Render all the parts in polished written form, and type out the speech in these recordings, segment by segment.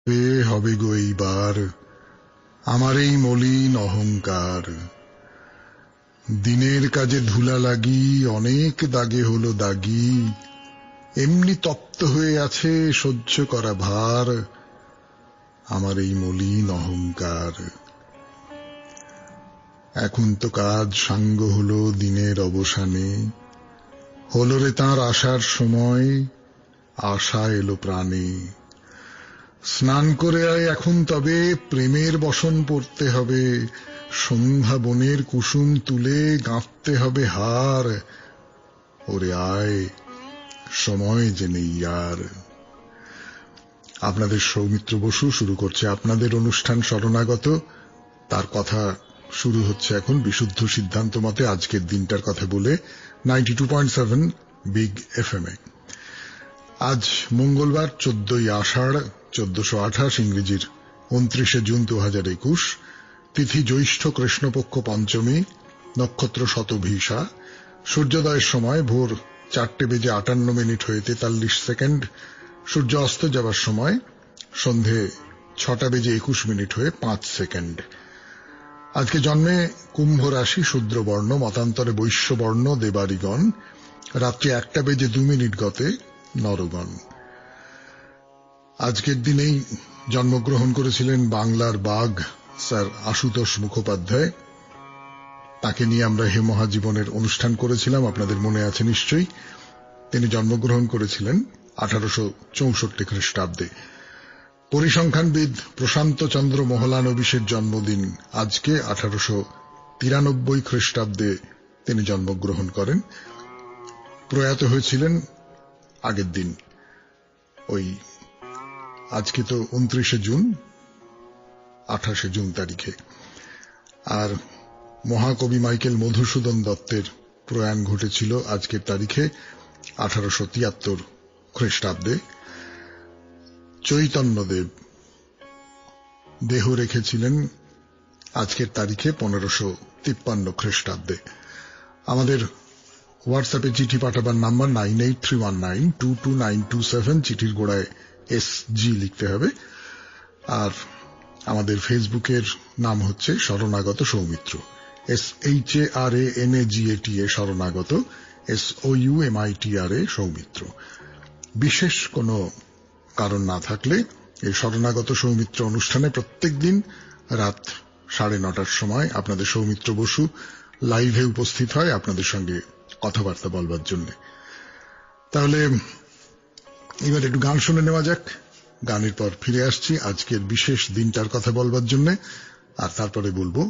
হবে গো এইবার আমার এই মলিন অহংকার। দিনের কাজে ধুলা লাগি অনেক দাগে হলো দাগি, এমনি তপ্ত হয়ে আছে সহ্য করা ভার আমার এই মলিন অহংকার। এখন তো কাজ সাঙ্গ হলো দিনের অবসানে, হলো রে তাঁর আসার সময়, আশা এলো প্রাণে। স্নান করে আয় এখন তবে, প্রেমের বসন পড়তে হবে, সন্ধ্যা বনের কুসুম তুলে গাঁথতে হবে হার। ওরে আয়, সময় যে নেই আর। আপনাদের সৌমিত্র বসু শুরু করছে আপনাদের অনুষ্ঠান শরণাগত। তার কথা শুরু হচ্ছে এখন বিশুদ্ধ সিদ্ধান্ত মতে আজকের দিনটার কথা বলে 92.7 বিগ এফএম এ। আজ মঙ্গলবার 14ই আষাঢ় 1428, ইংরেজির 29শে জুন 2021, তিথি জ্যৈষ্ঠ কৃষ্ণপক্ষ পঞ্চমী, নক্ষত্র শতভিসা, সূর্যোদয়ের সময় ভোর 4:58 হয়ে 43 সেকেন্ড, সূর্য অস্ত যাবার সময় সন্ধে 6:21 হয়ে 5 সেকেন্ড। আজকে জন্মে কুম্ভ রাশি, শূদ্রবর্ণ, মতান্তরে বৈশ্যবর্ণ দেবারিগণ, রাত্রি 1:02 গতে নরগণ। আজকের দিনেই জন্মগ্রহণ করেছিলেন বাংলার বাঘ স্যার আশুতোষ মুখোপাধ্যায়। তাকে নিয়ে আমরা হে মহাজীবনের অনুষ্ঠান করেছিলাম, আপনাদের মনে আছে নিশ্চয়ই। তিনি জন্মগ্রহণ করেছিলেন 1864 খ্রিস্টাব্দে। পরিসংখ্যানবিদ প্রশান্ত চন্দ্র মোহলানবিশের জন্মদিন আজকে 1893 খ্রিস্টাব্দে তিনি জন্মগ্রহণ করেন। প্রয়াত হয়েছিলেন আগের দিন, ওই আজকে তো 29শে জুন, 28শে জুন তারিখে। আর মহাকবি মাইকেল মধুসূদন দত্তের প্রয়াণ ঘটেছিল আজকের তারিখে 1873 খ্রিস্টাব্দে। চৈতন্যদেব দেহ রেখেছিলেন আজকের তারিখে 1553 খ্রিস্টাব্দে। আমাদের হোয়াটসঅ্যাপে চিঠি পাঠাবার নাম্বার 9831922927, চিঠির গোড়ায় SG লিখতে হবে। আর আমাদের ফেসবুকের নাম হচ্ছে শরণাগত সৌমিত্র, SHARANAGATA শরণাগত, SOUMITRA সৌমিত্র। বিশেষ কোনো কারণ না থাকলে এই শরণাগত সৌমিত্র অনুষ্ঠানে প্রত্যেক দিন রাত 9:30টার সময় আপনাদের সৌমিত্র বসু লাইভে উপস্থিত হয় আপনাদের সঙ্গে কথাবার্তা বলবার জন্য। তাহলে এবার একটু গান শুনে নেওয়া যাক। গানের পর ফিরে আসছি আজকের বিশেষ দিনটার কথা বলবার জন্য, আর তারপরে বলবো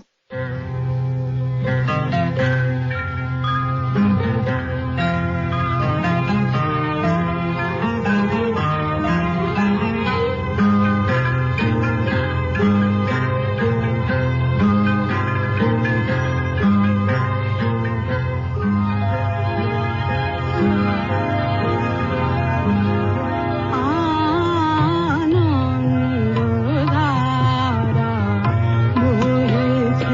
আনন্দধারা বহেছে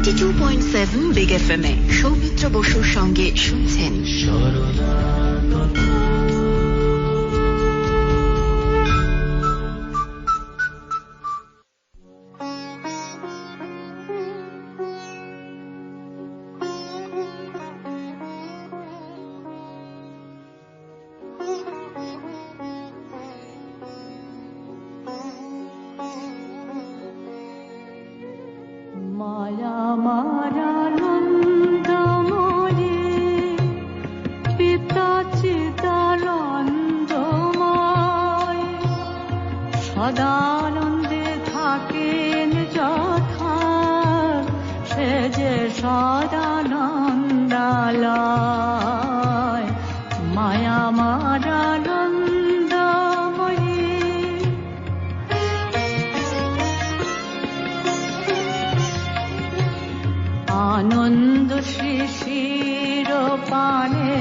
92.7 বিগ এফএম এ সৌমিত্র বসুর সঙ্গে শুনছেন সদানন্দে থাকেন যথা সে যে সদানন্দালয় মায়া মারানন্দময়ী আনন্দ শিশির পানে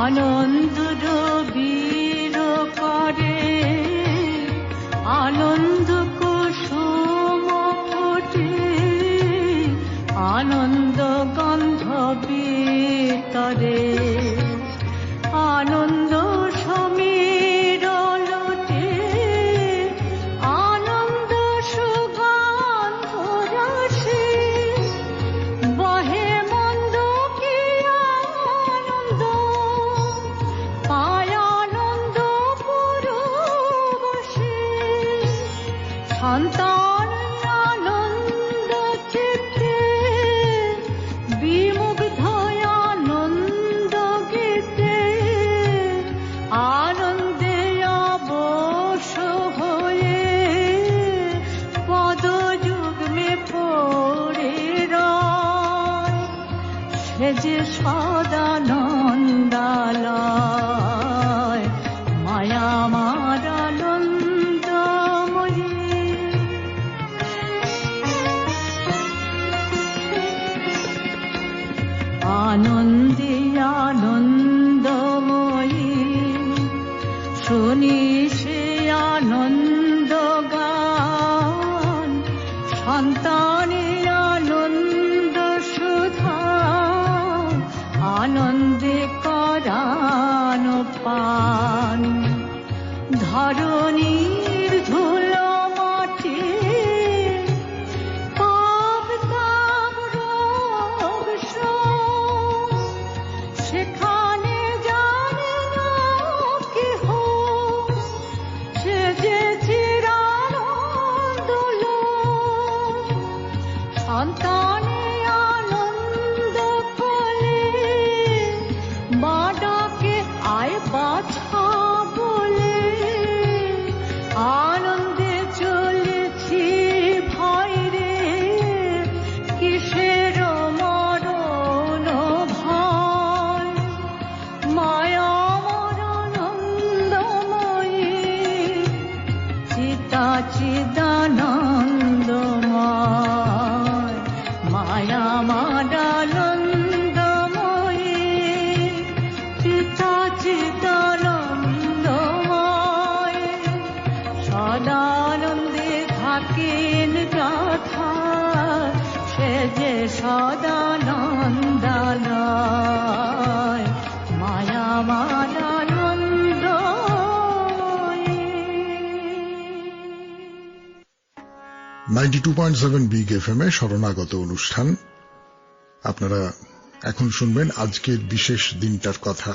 আনন্দ রবির করে আনন্দ কুসুম ফুটে আনন্দ গন্ধ বিতরে আনন্দ সমীর লোটে আনন্দ সুগন্ধ রাশি বহে মন্দ কি আনন্দ পায় আনন্দ পুরবশে সন্তান আনন্দ চিত্তে বিমুগ্ধ আনন্দ গীতে আনন্দে অবশ হয়ে পদযুগ্মে পড়ে রয় সে যে সদানন্দালয় মায়া মারানন্দময়ী আনন্দে আনন্দময়ী শুনি সে আনন্দ গান সন্তানে আনন্দ সুধা আনন্দে করান পান ধরণীর ধুলো মাটি পাপ তাপ রোগ শোক সেখানে জানে না কেহ সে যে চিরানন্দ লোক সন্তানে আনন্দ ফলে মা ডাকে আয় বাছা বলে আনন্দে চলেছি ভয় রে কিসের মরণ ভয় মায়া মরানন্দময়ী চিতা চিদানন্দময় মায়া মারানন্দময়ী চিতা চিদানন্দময় সদানন্দে থাকেন যথা সে যে সদানন্দালয় মায়া মারানন্দময়ী 92.7 বিগ এফএম এ শরণাগত অনুষ্ঠান। আপনারা এখন শুনবেন আজকের বিশেষ দিনটার কথা।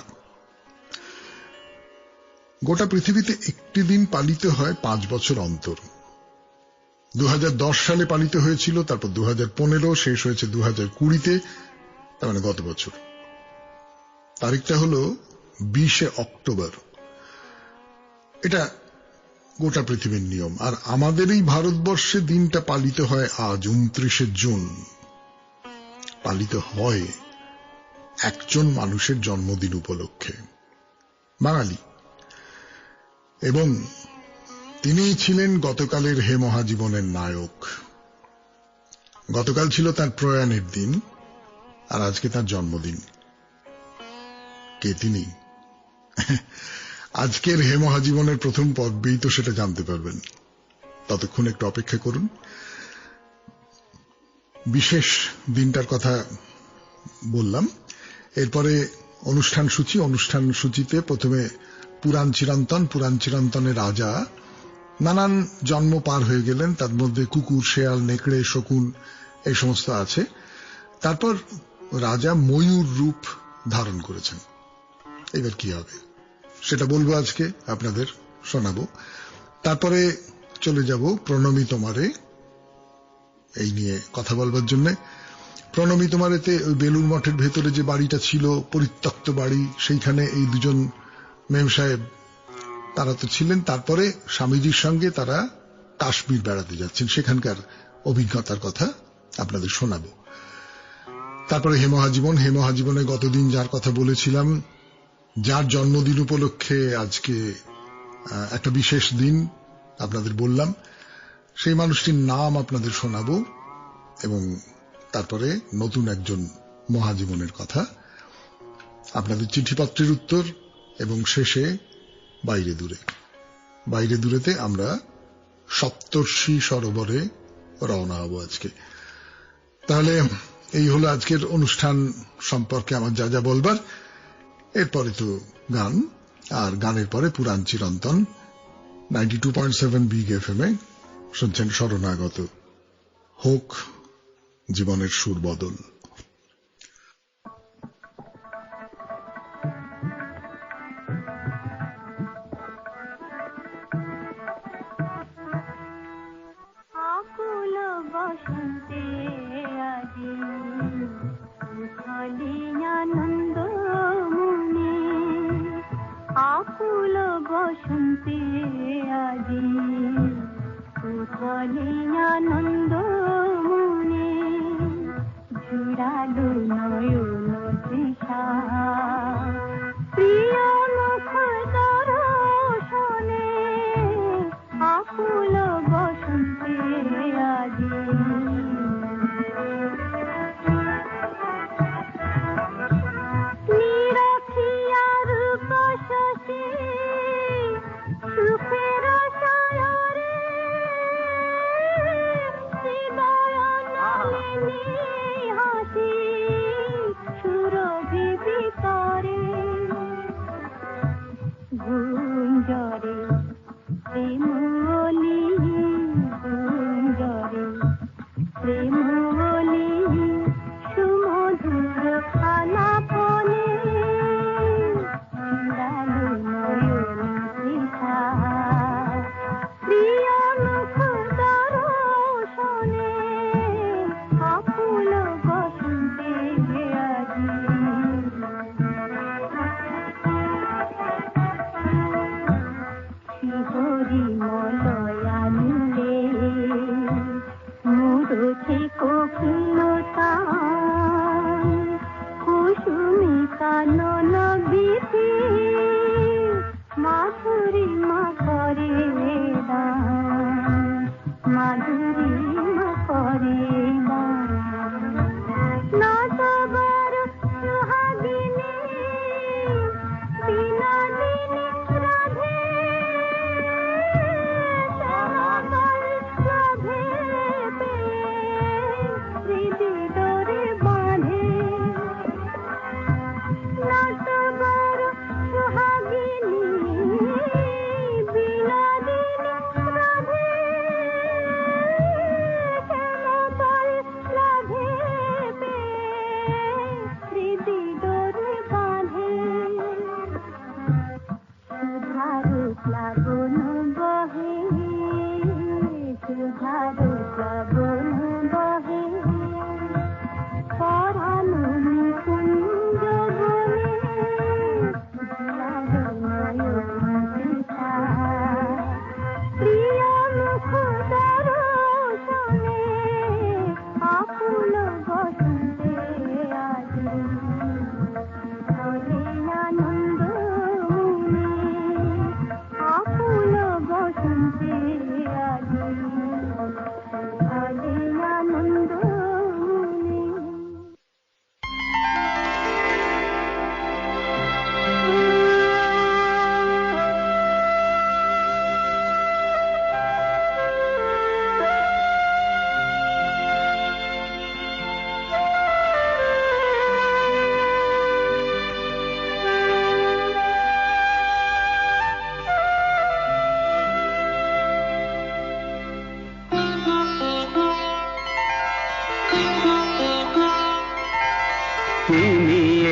গোটা পৃথিবীতে একটি দিন পালিত হয় 5 বছর অন্তর। 2010 সালে পালিত হয়েছিল, তারপর 2015 শেষ হয়েছে 2020-তে, তার মানে গত বছর। তারিখটা হলো 20 অক্টোবর। এটা গোটা পৃথিবীর নিয়ম। আর আমাদের এই ভারতবর্ষে দিনটা পালিত হয় আজ 29 জুন। পালিত হয় একজন মানুষের জন্মদিন উপলক্ষে, বাঙালি, এবং তিনিই ছিলেন গতকালের হে মহাজীবনের নায়ক। গতকাল ছিল তার প্রয়াণের দিন, আর আজকে তার জন্মদিন। কে তিনি? আজকের হে মহাজীবনের প্রথম পর্বেই তো সেটা জানতে পারবেন। ততক্ষণ একটু অপেক্ষা করুন। বিশেষ দিনটার কথা বললাম। এরপরে অনুষ্ঠান সূচিতে প্রথমে পুরাণ চিরন্তনের রাজা নানান জন্ম পার হয়ে গেলেন, তার মধ্যে কুকুর, শেয়াল, নেকড়ে, শকুন এই সমস্ত আছে। তারপর রাজা ময়ূর রূপ ধারণ করেছেন। এবার কি হবে সেটা বলবো, আজকে আপনাদের শোনাবো। তারপরে চলে যাব প্রণমী তোমারে, এই নিয়ে কথা বলবার জন্য। প্রণমী তোমারেতে ওই বেলুর মঠের ভেতরে যে বাড়িটা ছিল, পরিত্যক্ত বাড়ি, সেইখানে এই দুজন মেম সাহেব তারা তো ছিলেন। তারপরে স্বামীজির সঙ্গে তারা কাশ্মীর বেড়াতে যাচ্ছেন, সেখানকার অভিজ্ঞতার কথা আপনাদের শোনাবো। তারপরে হেমহাজীবনে গতদিন যার কথা বলেছিলাম, যার জন্মদিন উপলক্ষে আজকে একটা বিশেষ দিন আপনাদের বললাম, সেই মানুষটির নাম আপনাদের শোনাবো, এবং তারপরে নতুন একজন মহাজীবনের কথা, আপনাদের চিঠিপত্রের উত্তর, এবং শেষে বাইরে দূরেতে আমরা সপ্তর্ষি সরোবরে রওনা হব আজকে। তাহলে এই হলো আজকের অনুষ্ঠান সম্পর্কে আমার যা যা বলবার। এরপরে তো গান, আর গানের পরে পুরাণ চিরন্তন। 92.7 বিগ এফএম এ শুনছেন শরণাগত। হোক জীবনের সুর বদল। আকুল বসন্তে আজি উথলি আনন্দ মনে, আকুল বসন্তে আজি উথলি আনন্দ মনে, জুড়ালো নয়ন তৃষা প্রিয় মুখ দর্শনে, আকুল বসন্তে আজি নিরখিয়া রূপ শশী সুখের সায়রে, হৃদয় নলিনী হাসি সুরভি ভিতরে, গুঞ্জরে প্রেমলি গুঞ্জরে প্রেমলি সুমধুর আলাপনে, জুড়ালো নয়ন তৃষা প্রিয় মুখ দর্শনে, আকুল বসন্তে আজি শিহরি মলয়ানুলে মুরুছে কোকিলতা, কুসুমি কানন বিধি মাধুরী মা করে দান, মাধুরী মা করে দান, নতবর সুহাগিনী বিনোদিনী রাধে, শ্যামাবল্লভে হৃদি ডোরে বাঁধে, নতবর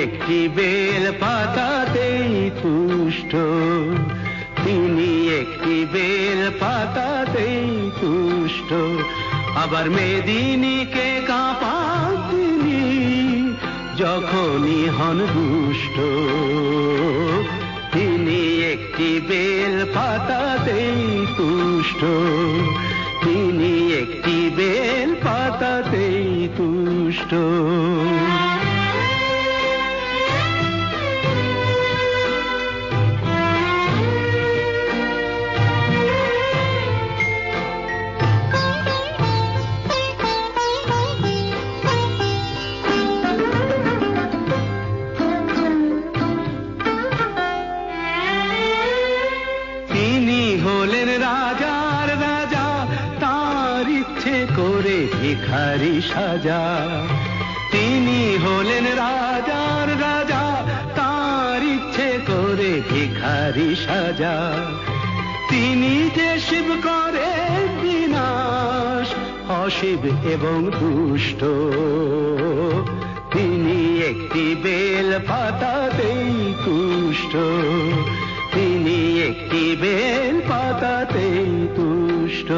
একটি বেল পাতাতেই তুষ্ট, তিনি একটি বেল পাতাতেই তুষ্ট। আবার মেদিনীকে কাঁপান তিনি যখনই হন দুষ্ট, তিনি একটি বেল পাতাতেই তুষ্ট, তিনি একটি বেল পাতাতেই তুষ্ট। ভিখারি সাজা, তিনি হলেন রাজার রাজা, তার ইচ্ছে করে ভিখারি সাজা। তিনি যে শিব করে বিনাশ, অশিব এবং দুষ্ট, তিনি একটি বেল পাতাতেই তুষ্ট, তিনি একটি বেল পাতাতেই তুষ্ট।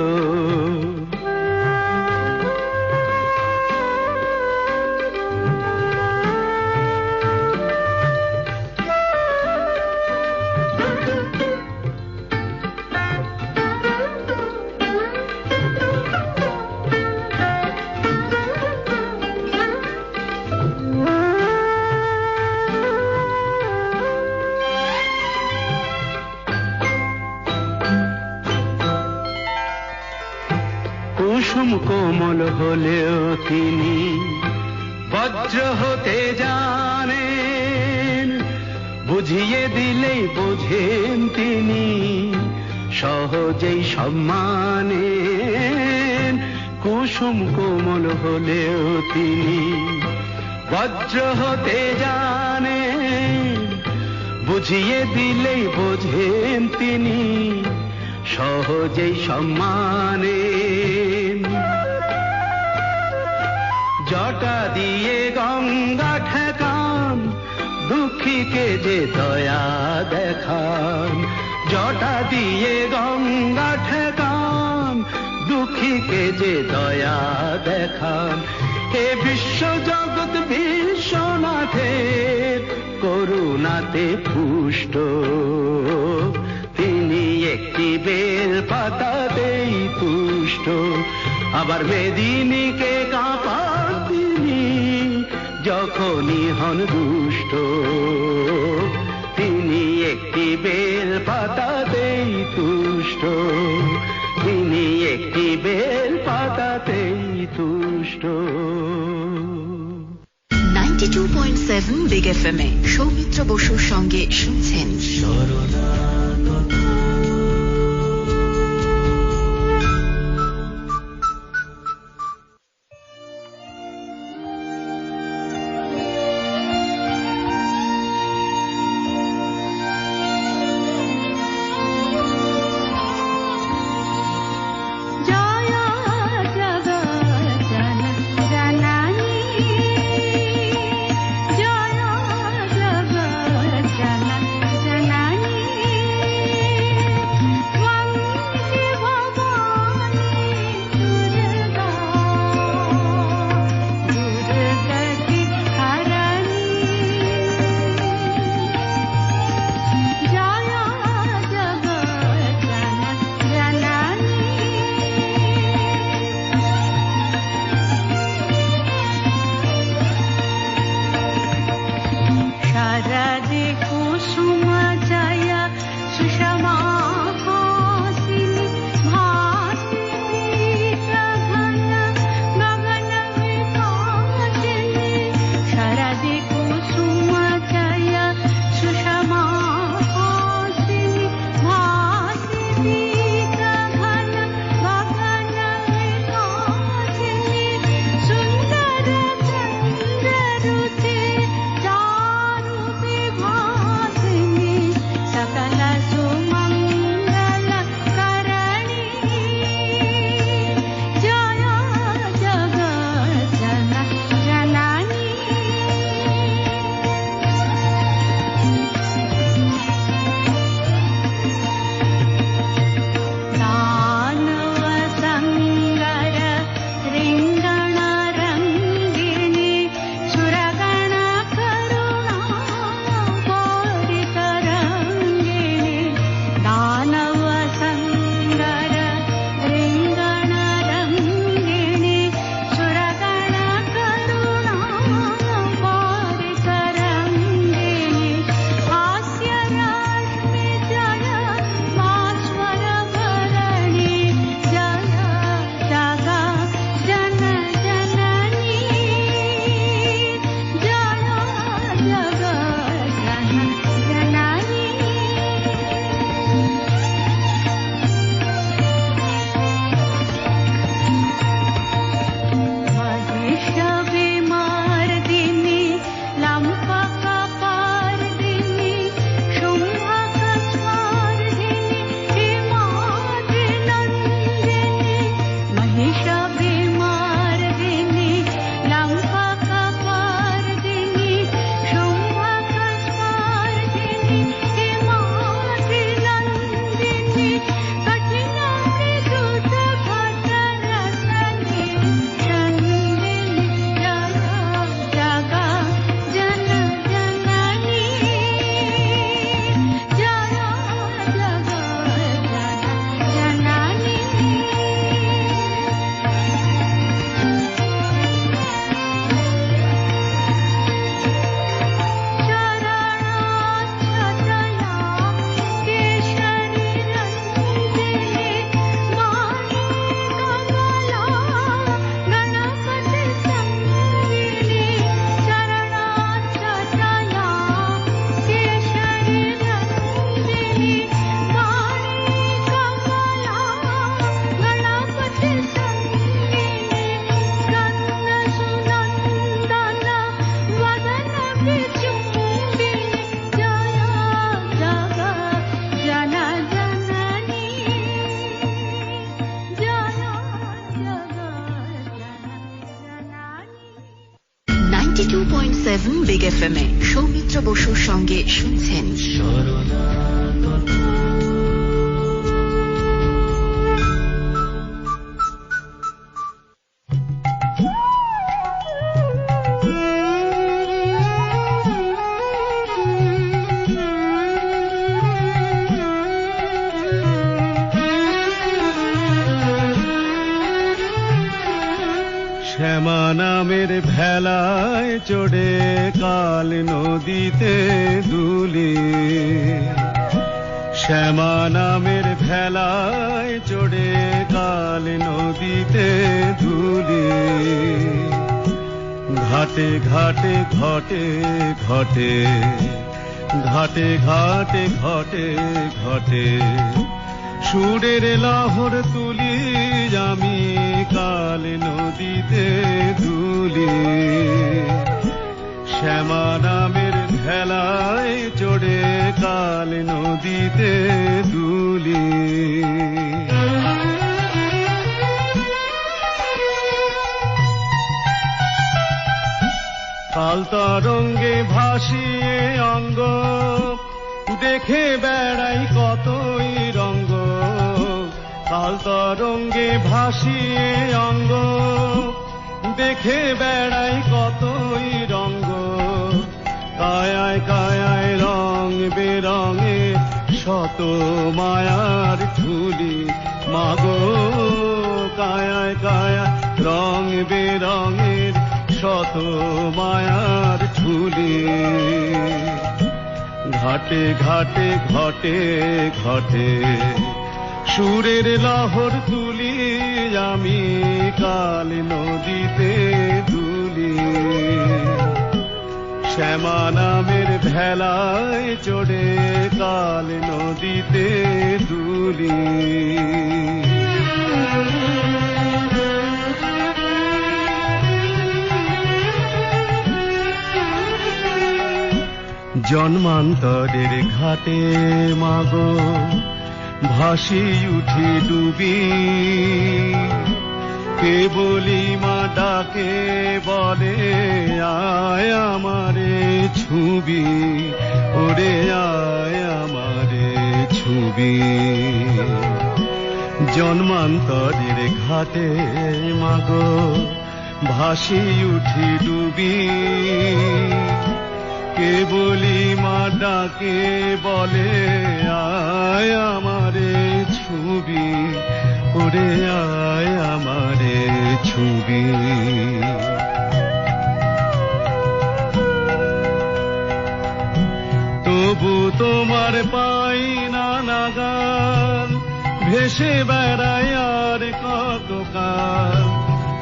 কুসুম কোমল হলেও তিনি বজ্র হতে জানেন, বুঝিয়ে দিলেই বোঝেন তিনি সহজেই সম্মানেন। কুসুম কোমল হলেও তিনি বজ্র হতে জানেন, বুঝিয়ে দিলেই বোঝেন তিনি সহজেই সম্মানেন। জটা দিয়ে গঙ্গা ঠেকান, দুঃখীকে যে দয়া দেখান, জটা দিয়ে গঙ্গা ঠেকান, দুঃখীকে যে দয়া দেখান। হে বিশ্ব জগৎ বিশ্বনাথের করুণাতে পুষ্ট, তিনি একটি বেল পাতাতেই তুষ্ট। আবার মেদিনীকে কাঁপান তিনি যখনই হন দুষ্ট, তিনি একটি বেল পাতাতেই তুষ্ট, তিনি একটি বেল পাতাতেই তুষ্ট। 92.7 বিগ এফএম এ সৌমিত্র বসুর সঙ্গে শুনছেন জয় জগৎ জননী 92.7 বিগ এফএম এ সৌমিত্র বসুর সঙ্গে শুনছেন শ্যামা নামের ভেলায় চড়ে কাল নদীতে দুলি, শ্যামা নামের ভেলায় চড়ে কাল নদীতে দুলি, ঘাটে ঘাটে ঘটে ঘটে ঘাটে ঘাটে ঘটে ঘটে সুরের লহর তুলি, আমি কাল নদীতে দুলি, শ্যামা নামের ভেলায় চড়ে কাল নদীতে দুলি। কাল তরঙ্গে ভাসিয়ে অঙ্গ দেখে বেড়াই কতই রঙ্গ, কাল তরঙ্গে ভাসিয়ে অঙ্গ দেখে বেড়াই কতই রঙ্গ, কায়ায় কায়ায় রং বেরঙে শত মায়ার ঝুলি, মাগো কায়ায় কায়ায় রং বেরঙের শত মায়ার ঝুলি, ঘাটে ঘাটে ঘটে ঘটে সুরের লহর তুলি, আমি কাল নদীতে দুলি, শ্যামা নামের ভেলায় চড়ে কাল নদীতে দুলি। জন্মান্তরের ঘাটে মাগো ভাসি উঠি ডুবি, কে বলি মা ডাকে বলে আয় আমারে ছুবি, ওরে আয় আমারে ছুবি, জন্মান্তরের ঘাটে মাগো ভাসি উঠি ডুবি, কে বলি মা ডাকে বলে আয় আমারে ছুবি, ওরে আয় আমারে ছুবি, তবু তোমার পাই না নাগাল, ভেসে বেড়াই আর কতকাল,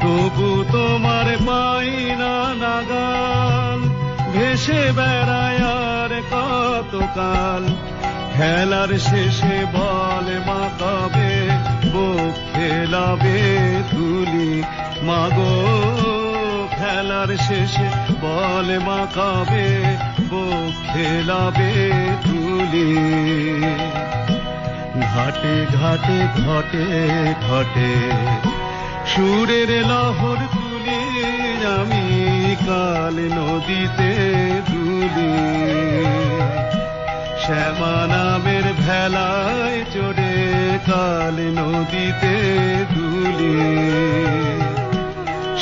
তবু তোমার পাই না নাগাল, ভেসে বেড়ায় আর কতকাল, খেলার শেষে বল মা কবে বুক খেলাবে তুলি, মাগো খেলার শেষে বল মা কবে বুক খেলাবে তুলি, ঘাটে ঘাটে ঘটে ঘটে সুরের লহর তুলি, আমি কাল নদীতে দুলি, শ্যামা নামের ভেলায় চড়ে কাল নদীতে দুলি,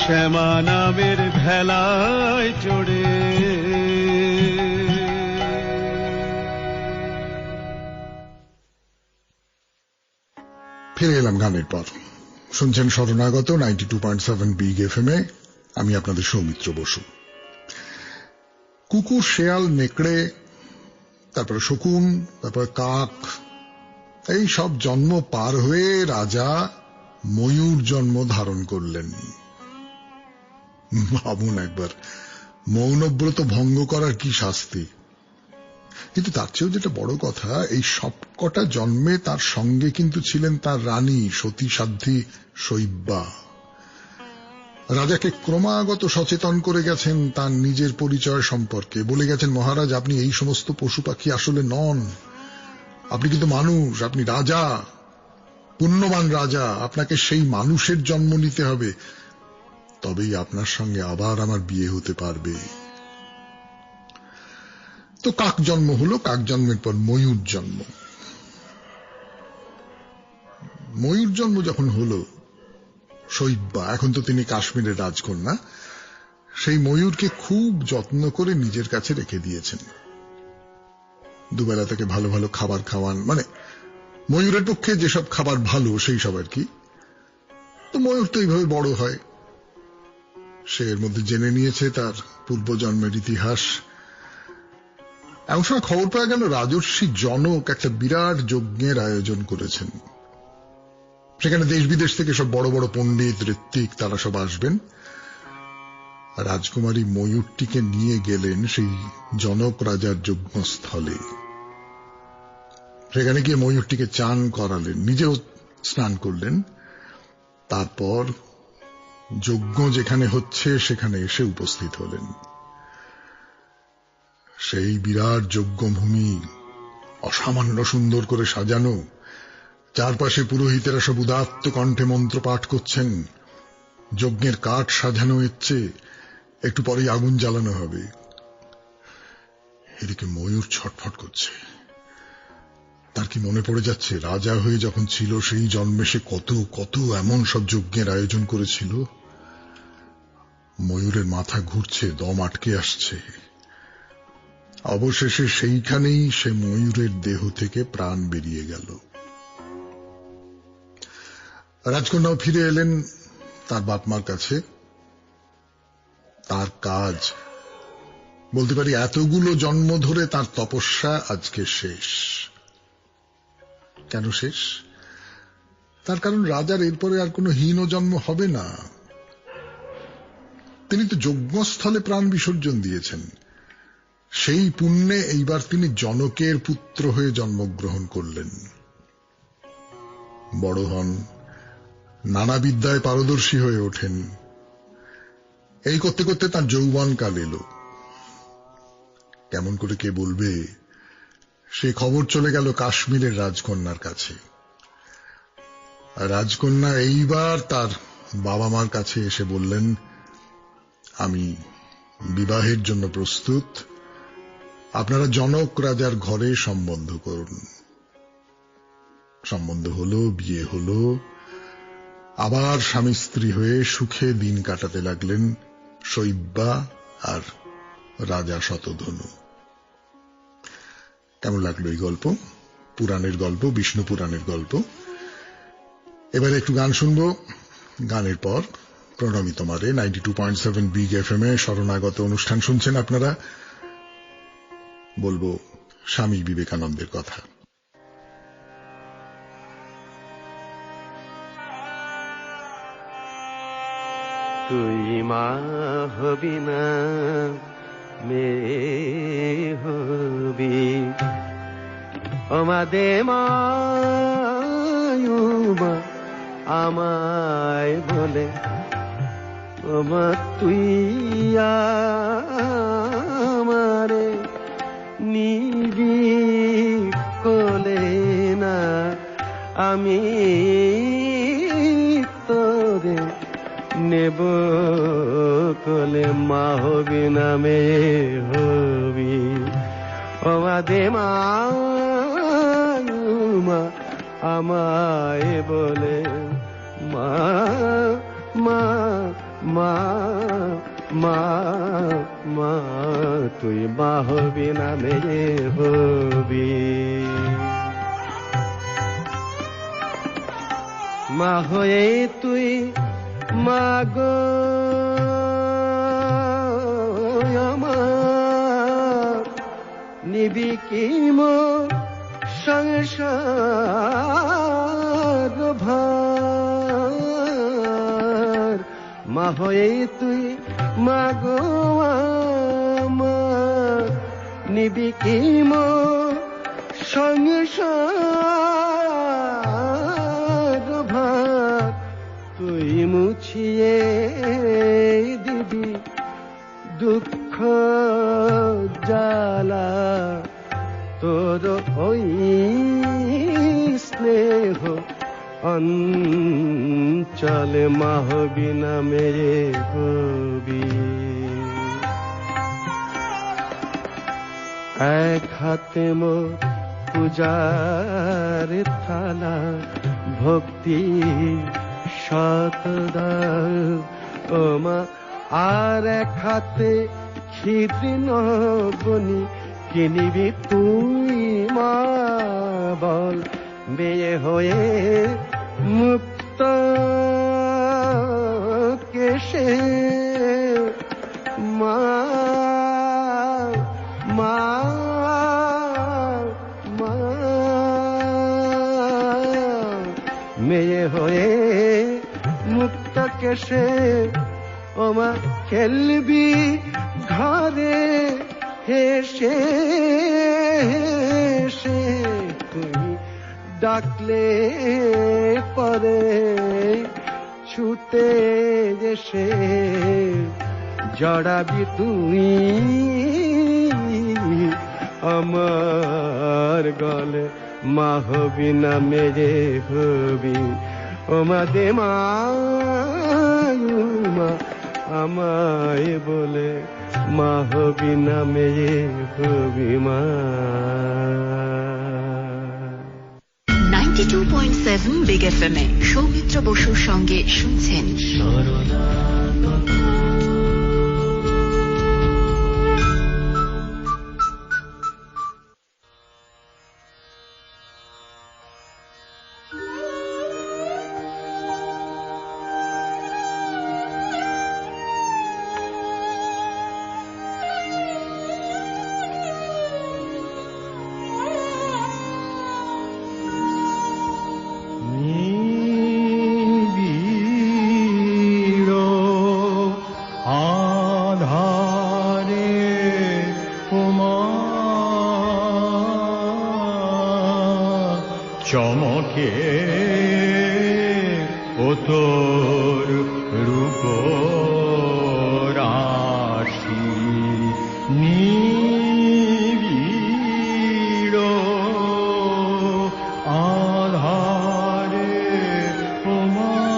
শ্যামা নামের ভেলায় চড়ে। ফিরে এলাম গানের পর। শুনছেন শরণাগত 92.7 বিগ এফএম এ, আমি আপনাদের সৌমিত্র বসু। কুকুর, শেয়াল, নেকড়ে, তারপরে শকুন, তারপরে কাক, এই সব জন্ম পার হয়ে রাজা ময়ূর জন্ম ধারণ করলেন। ভাবুন একবার, মৌনব্রত ভঙ্গ করার কি শাস্তি। কিন্তু তার চেয়েও যেটা বড় কথা, এই সবকটা জন্মে তার সঙ্গে কিন্তু ছিলেন তার রানী সতী সাধ্বী শৈব্যা। রাজাকে ক্রমাগত সচেতন করে গেছেন তার নিজের পরিচয় সম্পর্কে, বলে গেছেন মহারাজ আপনি এই সমস্ত পশু পাখি আসলে নন, আপনি কিন্তু মানুষ, আপনি রাজা, পুণ্যবান রাজা, আপনাকে সেই মানুষের জন্ম নিতে হবে। তবেই আপনার সঙ্গে আবার আমার বিয়ে হতে পারবে। তো কাক জন্ম হলো, কাক জন্মের পর ময়ূর জন্ম। ময়ূর জন্ম যখন হলো, শৈব্যা, এখন তো তিনি কাশ্মীরের রাজকন্যা, সেই ময়ূরকে খুব যত্ন করে নিজের কাছে রেখে দিয়েছেন। দুবেলা থেকে ভালো ভালো খাবার খাওয়ান, মানে ময়ূরের পক্ষে যেসব খাবার ভালো সেই সব আর কি। তো ময়ূর তো এইভাবে বড় হয়। সে এর মধ্যে জেনে নিয়েছে তার পূর্বজন্মের ইতিহাস। এমন সময় খবর পাওয়া গেল রাজর্ষি জনক একটা বিরাট যজ্ঞের আয়োজন করেছেন। সেখানে দেশ বিদেশ থেকে সব বড় বড় পণ্ডিত, ঋত্বিক তারা সব আসবেন। রাজকুমারী ময়ূরটিকে নিয়ে গেলেন সেই জনক রাজার যজ্ঞস্থলে। সেখানে গিয়ে ময়ূরটিকে চান করালেন, নিজেও স্নান করলেন। তারপর যজ্ঞ যেখানে হচ্ছে সেখানে এসে উপস্থিত হলেন। সেই বিরাট যজ্ঞভূমি অসামান্য সুন্দর করে সাজানো, চারপাশে পুরোহিতেরা সব উদাত্ত কণ্ঠে মন্ত্র পাঠ করছেন। যজ্ঞের কাঠ সাজানো হচ্ছে, একটু পরেই আগুন জ্বালানো হবে। এদিকে ময়ূর ছটফট করছে। তার কি মনে পড়ে যাচ্ছে রাজা হয়ে যখন ছিল সেই জন্মে সে কত কত এমন সব যজ্ঞের আয়োজন করেছিল। ময়ূরের মাথা ঘুরছে, দম আটকে আসছে। অবশেষে সেইখানেই সে ময়ূরের দেহ থেকে প্রাণ বেরিয়ে গেল। রাজকন্যাও ফিরে এলেন তার বাপমার কাছে। তার কাজ, বলতে পারি এতগুলো জন্ম ধরে তার তপস্যা আজকে শেষ। কেন শেষ? তার কারণ রাজার এরপরে আর কোনো হীন জন্ম হবে না। তিনি তো যজ্ঞস্থলে প্রাণ বিসর্জন দিয়েছেন। সেই পুণ্যে এইবার তিনি জনকের পুত্র হয়ে জন্মগ্রহণ করলেন। বড় হন, নানা বিদ্যায় পারদর্শী হয়ে ওঠেন। এই করতে করতে তার যৌবনকাল এলো। কেমন করে কে বলবে? সে খবর চলে গেল কাশ্মীরের রাজকন্যার কাছে। রাজকন্যা এইবার তার বাবা মার কাছে এসে বললেন, আমি বিবাহের জন্য প্রস্তুত, আপনারা জনক রাজার ঘরে সম্বন্ধ করুন। সম্বন্ধ হলো, বিয়ে হলো। আবার স্বামী স্ত্রী হয়ে সুখে দিন কাটাতে লাগলেন শৈব্যা আর রাজা শতধনু। কেমন লাগলো এই গল্প? পুরাণের গল্প, বিষ্ণু পুরাণের গল্প। এবারে একটু গান শুনবো। গানের পর প্রণামী তোমারে 92.7 বিগ এফএম এ শরণাগত অনুষ্ঠান শুনছেন আপনারা। বলবো স্বামী বিবেকানন্দের কথা। তুই মা হবি না, মেয়ে হবি, আমাদে মায়ুমা আমায় বলে, ওমা তুই আমারে নিবি কোলে না, আমি তোরে নেব কোলে। মা হবি না মেয়ে হবি, ওমাদে মায়ুমা আমায় বলে, মা মা মা মা মা তুই মা হবি না মেয়ে হবি। মা হয়ে তুই মাগো আমার নিবি কি মো সংসার ভার। মা হয়ে তুই মাগো আমার নিবি কি মো সংসার ভার। তুই মুছিয়ে দিবি দুঃখ জ্বালা, তোর ওই স্নেহ অঞ্চলে মাহবী নামে হবি এক হাতে মোর পূজার থালা ভক্তি শতদা ও মা আর এক হাতে খিদৃণ বনি কিনিবি তুই মা বল বিয়ে হয়ে মুক্ত কেশে মা মা মা মেয়ে হয়ে মুক্ত কেশে ও মা খেলবি ঘরে হেসে হেসে তুই ডাকলে পরে ছুটে এসে জড়াবি তুই আমার গলে মা হবি না মেরে হবি ও মা দে মা আমায় বলে মা হবি না মেরে হবি মা 92.7 বিগ এফএম এ সৌমিত্র বসুর সঙ্গে শুনছেন চমকে ও তোর রূপ রাশি নিবিড় আধারে তোমার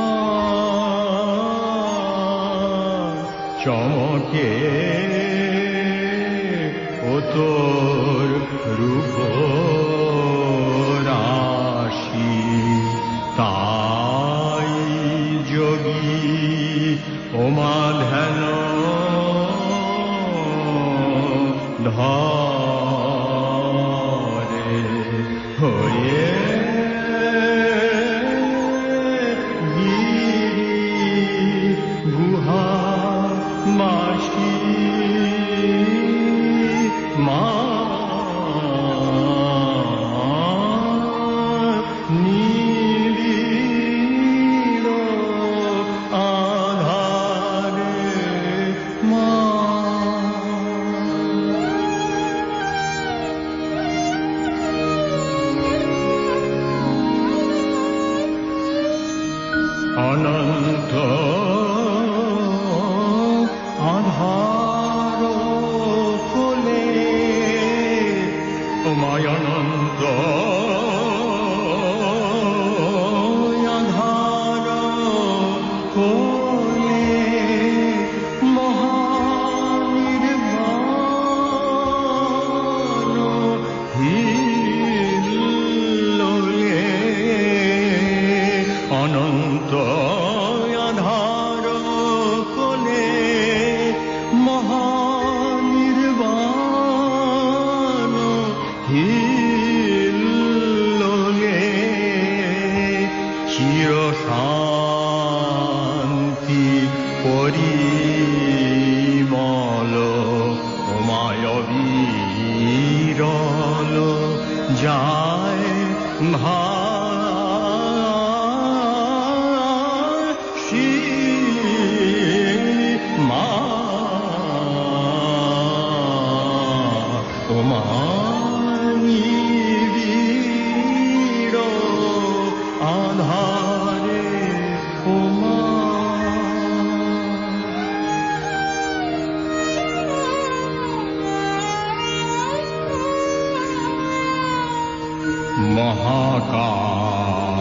চমকে ও তোর রূপ তাই যোগী ওমা ধ্যান ধরে হয়ে গিরি গুহা মাসি মা অনন্ত আধার কোলে তোমায় অনন্ত আধার কোলে মহানির্বাণ হিল্লোলে অনন্ত আধার কোলে মহানির্বাণ হিল্লোলে চিরশান্তি পরিমল ওমায় বিরল যায় মা ওমা নিবিড় আধারে ওমা মহাকাল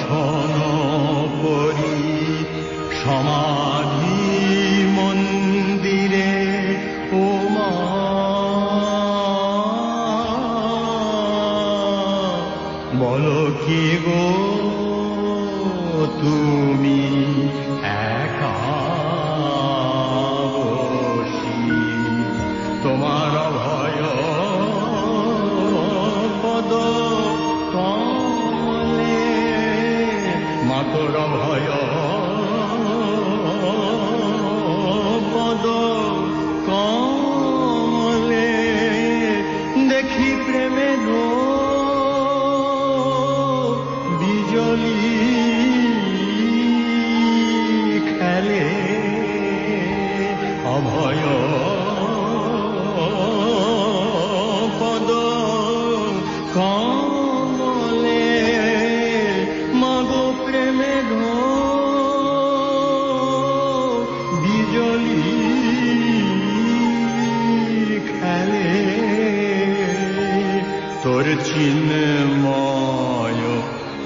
দর্শন করি সমাধি মন্দিরে ও মা বলো কি গো তুমি একা বসি তোমার ভয় পদ কমলে মাতর ভয় পদ কমলে দেখি প্রেমে বিজলি খেলে অভয় পদ কমলে মাগো প্রেমে বিজলি খেলে তোর চিন্ময়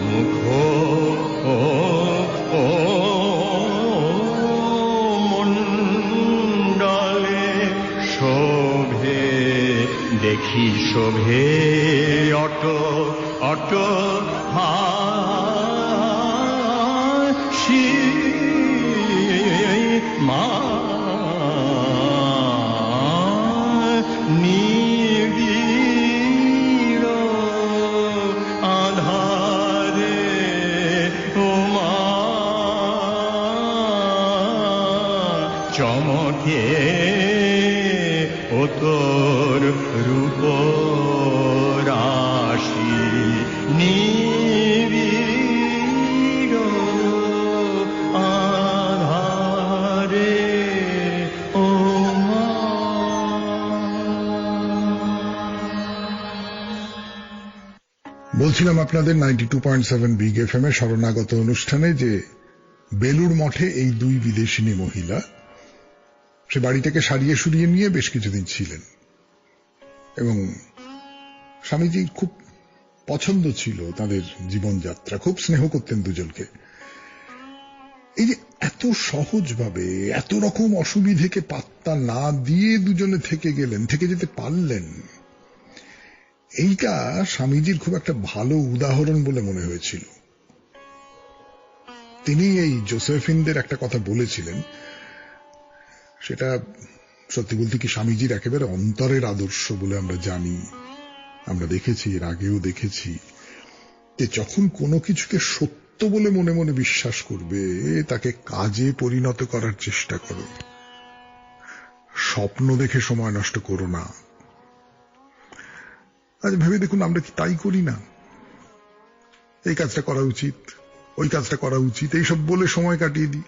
মুখ মণ্ডলে শোভে দেখি শোভে অট অট হাসি মা নিবিড় আধারে ও মা চমকে ও তোর রূপ রাশি নিবিড় আধারে ও মা বলছিলাম আপনাদের 92.7 বিগ এফএম এ শরণাগত অনুষ্ঠানে যে বেলুড় মঠে এই দুই বিদেশিনী মহিলা সে বাড়ি থেকে সারিয়ে সুরিয়ে নিয়ে বেশ কিছুদিন ছিলেন এবং স্বামীজি খুব পছন্দ ছিল তাদের জীবনযাত্রা, খুব স্নেহ করতেন দুজনকে। এই যে এত সহজভাবে এত রকম অসুবিধেকে পাত্তা না দিয়ে দুজনে থেকে গেলেন, থেকে যেতে পারলেন, এইটা স্বামীজির খুব একটা ভালো উদাহরণ বলে মনে হয়েছিল। তিনি এই জোসেফিনদের একটা কথা বলেছিলেন, সেটা সত্যি বলতে কি স্বামীজির একেবারে অন্তরের আদর্শ বলে আমরা জানি, আমরা দেখেছি, এর আগেও দেখেছি, যে যখন কোনো কিছুকে সত্য বলে মনে মনে বিশ্বাস করবে তাকে কাজে পরিণত করার চেষ্টা করো, স্বপ্ন দেখে সময় নষ্ট করো না। আজ ভেবে দেখুন আমরা কি তাই করি না? এই কাজটা করা উচিত, ওই কাজটা করা উচিত, এইসব বলে সময় কাটিয়ে দিই,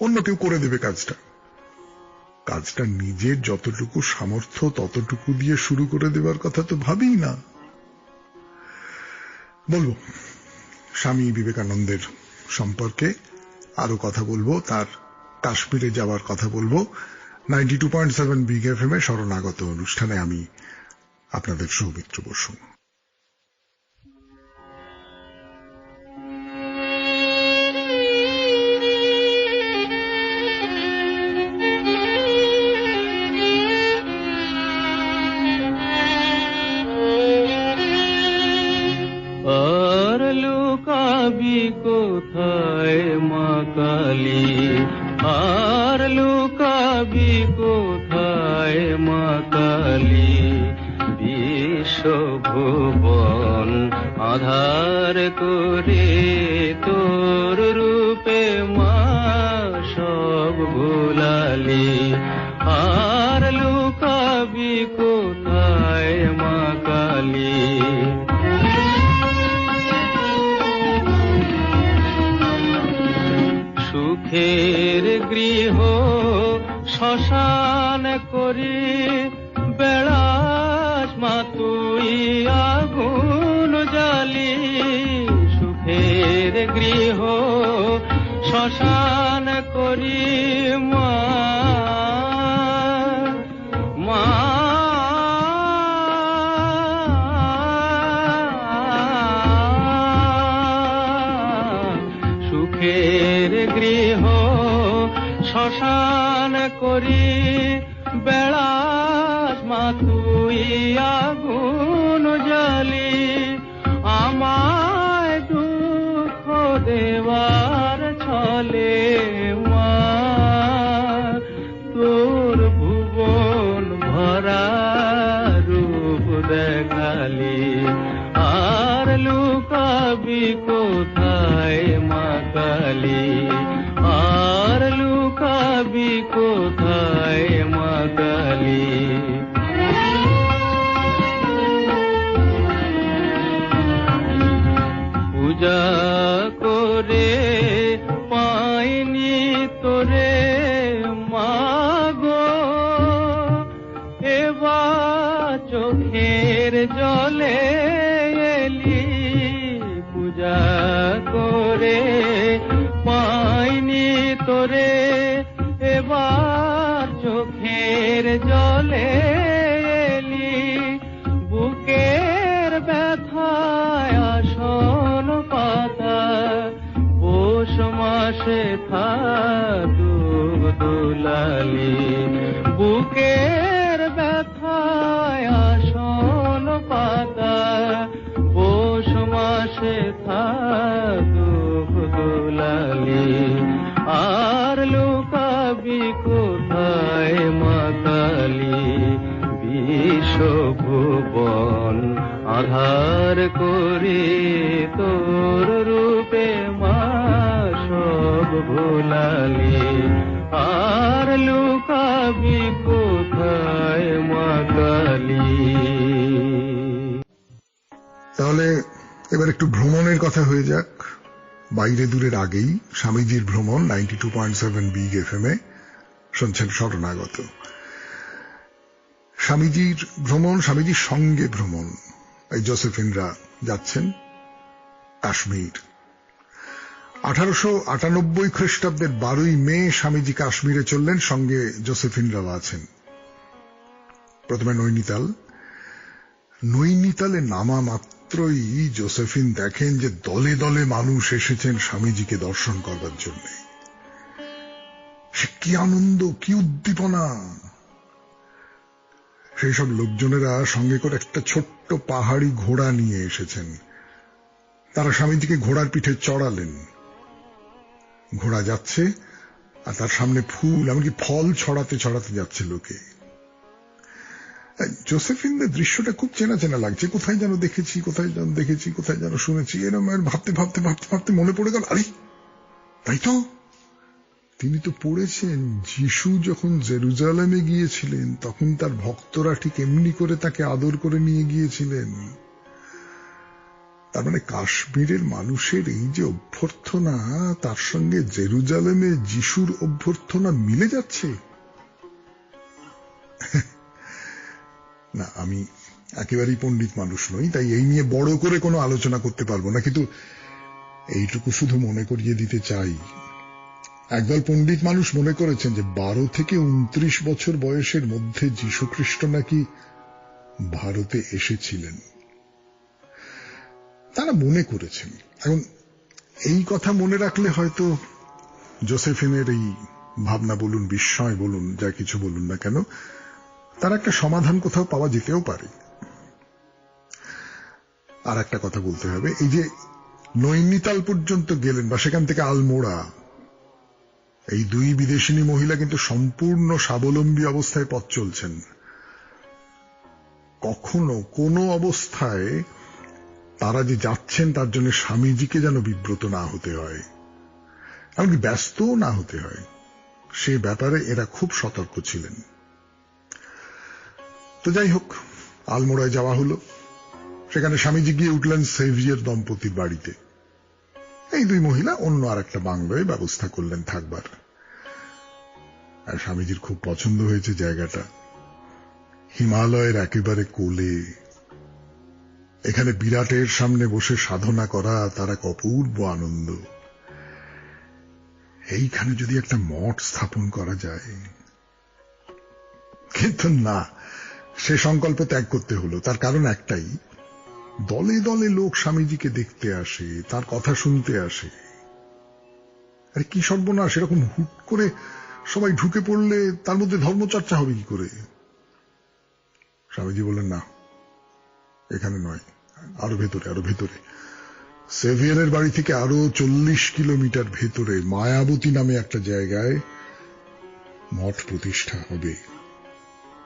অন্য কেউ করে দেবে কাজটা। কাজটা নিজের যতটুকু সামর্থ্য ততটুকু দিয়ে শুরু করে দেবার কথা তো ভাবিই না। বলবো স্বামী বিবেকানন্দের সম্পর্কে আরো কথা বলবো, তার কাশ্মীরে যাওয়ার কথা বলবো। 92.7 বিগ এফএম এ শরণাগত অনুষ্ঠানে আমি আপনাদের সৌমিত্র বসু। আর লুকাবি কোথায় মা কালী, আর লুকাবি কোথায় মা কালী, বিশ্বভুবন আধার করে তোর রূপে মা সব ভুলালি, আর লুকাবি কোথায় মা কালী। সুখের গৃহ শ্মশান করি বেড়াস মা তুই আগুন জ্বালি, সুখের গৃহ শ্মশান করি মা মা গৃহ শ্মশান করি বেড়াস মা তুই আগুন জ্বালি আমায় দুঃখ দেওয়ার ছলে মা তোর ভুবন ভরা রূপ দেখালি আর লুকাবি কোথায় মা কালী আর লুকাবি কোথায় মা কালী পূজা করে পাইনি তোরে মাগো এবার চোখের জলে এলি পূজা করে পাইনি তোরে এবার চোখের জলে এলি বুকের ব্যথায় আসন পাতা পৌষ মাসে থাকুক দুলালি বুকের ব্যথায় আসন পাতা পৌষ মাসে থাকুক দুলালি আর লুকাবি কোথায় মা কালী বিশ্বভুবন আধার করে তোর রূপে মা সব ভুলালি আর লুকাবি কোথায় মা কালী তাহলে এবার একটু ভ্রমণের কথা হয়ে যাক। বাইরে দূরের আগেই স্বামীজির ভ্রমণ 92.7 বিগ এফএম-এ শুনছেন শরণাগত। স্বামীজির ভ্রমণ, স্বামীজির সঙ্গে ভ্রমণ। এই জোসেফিনরা যাচ্ছেন কাশ্মীর। 1898 খ্রিস্টাব্দের 12ই মে স্বামীজি কাশ্মীরে চললেন, সঙ্গে জোসেফিনরাও আছেন। প্রথমে নৈনিতালে নামা মাত্রই জোসেফিন দেখেন যে দলে দলে মানুষ এসেছেন স্বামীজিকে দর্শন করবার জন্য। সে কি আনন্দ, কি উদ্দীপনা! সেই সব লোকজনেরা সঙ্গে করে একটা ছোট্ট পাহাড়ি ঘোড়া নিয়ে এসেছেন। তারা স্বামীজিকে ঘোড়ার পিঠে চড়ালেন। ঘোড়া যাচ্ছে আর তার সামনে ফুল, এমনকি ফল ছড়াতে ছড়াতে যাচ্ছে লোকে। জোসেফিনদের দৃশ্যটা খুব চেনা চেনা লাগছে। কোথায় যেন দেখেছি, কোথায় যেন শুনেছি। এরকম ভাবতে ভাবতে ভাবতে ভাবতে মনে পড়ে গেল, আরে তাই তো, তিনি তো পড়েছেন যিশু যখন জেরুজালেমে গিয়েছিলেন তখন তার ভক্তরা ঠিক এমনি করে তাকে আদর করে নিয়ে গিয়েছিলেন। তার মানে কাশ্মীরের মানুষের এই যে অভ্যর্থনা, তার সঙ্গে জেরুজালেমে যিশুর অভ্যর্থনা মিলে যাচ্ছে। না, আমি একেবারেই পণ্ডিত মানুষ নই, তাই এই নিয়ে বড় করে কোনো আলোচনা করতে পারবো না, কিন্তু এইটুকু শুধু মনে করিয়ে দিতে চাই। একদল পণ্ডিত মানুষ মনে করেছেন যে 12 থেকে 29 বছর বয়সের মধ্যে যীশু খ্রিস্ট নাকি ভারতে এসেছিলেন। তারা মনে করেছেন। এখন এই কথা মনে রাখলে হয়তো জোসেফিনের এই ভাবনা বলুন, বিস্ময় বলুন, যা কিছু বলুন না কেন, তার একটা সমাধান কোথাও পাওয়া যেতেও পারে। আর একটা কথা বলতে হবে, এই যে নৈনিতাল পর্যন্ত গেলেন বা সেখান থেকে আলমোড়া, এই দুই বিদেশিনী মহিলা কিন্তু সম্পূর্ণ স্বাবলম্বী অবস্থায় পথ চলছেন। কখনো কোনো অবস্থায় তারা যে যাচ্ছেন তার জন্য স্বামীজিকে যেন বিব্রত না হতে হয়, এমনকি ব্যস্তও না হতে হয়, সে ব্যাপারে এরা খুব সতর্ক ছিলেন। তো যাই হোক, আলমোড়ায় যাওয়া হলো। সেখানে স্বামীজি গিয়ে উঠলেন সেভিয়ার দম্পতির বাড়িতে। এই দুই মহিলা অন্য আর একটা বাংলোয় ব্যবস্থা করলেন থাকবার। আর স্বামীজির খুব পছন্দ হয়েছে জায়গাটা। হিমালয়ের একেবারে কোলে, এখানে বিরাটের সামনে বসে সাধনা করা তার এক অপূর্ব আনন্দ। এইখানে যদি একটা মঠ স্থাপন করা যায়। কিন্তু না, সে সংকল্প ত্যাগ করতে হলো। তার কারণ একটাই, দলে দলে লোক স্বামীজিকে দেখতে আসে, তার কথা শুনতে আসে। আরে কি সর্বনাশ, এরকম হুট করে সবাই ঢুকে পড়লে তার মধ্যে ধর্মচর্চা হবে কি করে? স্বামীজি বললেন, না, এখানে নয়, আরো ভেতরে, আরো ভেতরে। সেভিয়ারের বাড়ি থেকে আরো 40 কিলোমিটার ভেতরে মায়াবতী নামে একটা জায়গায় মঠ প্রতিষ্ঠা হবে।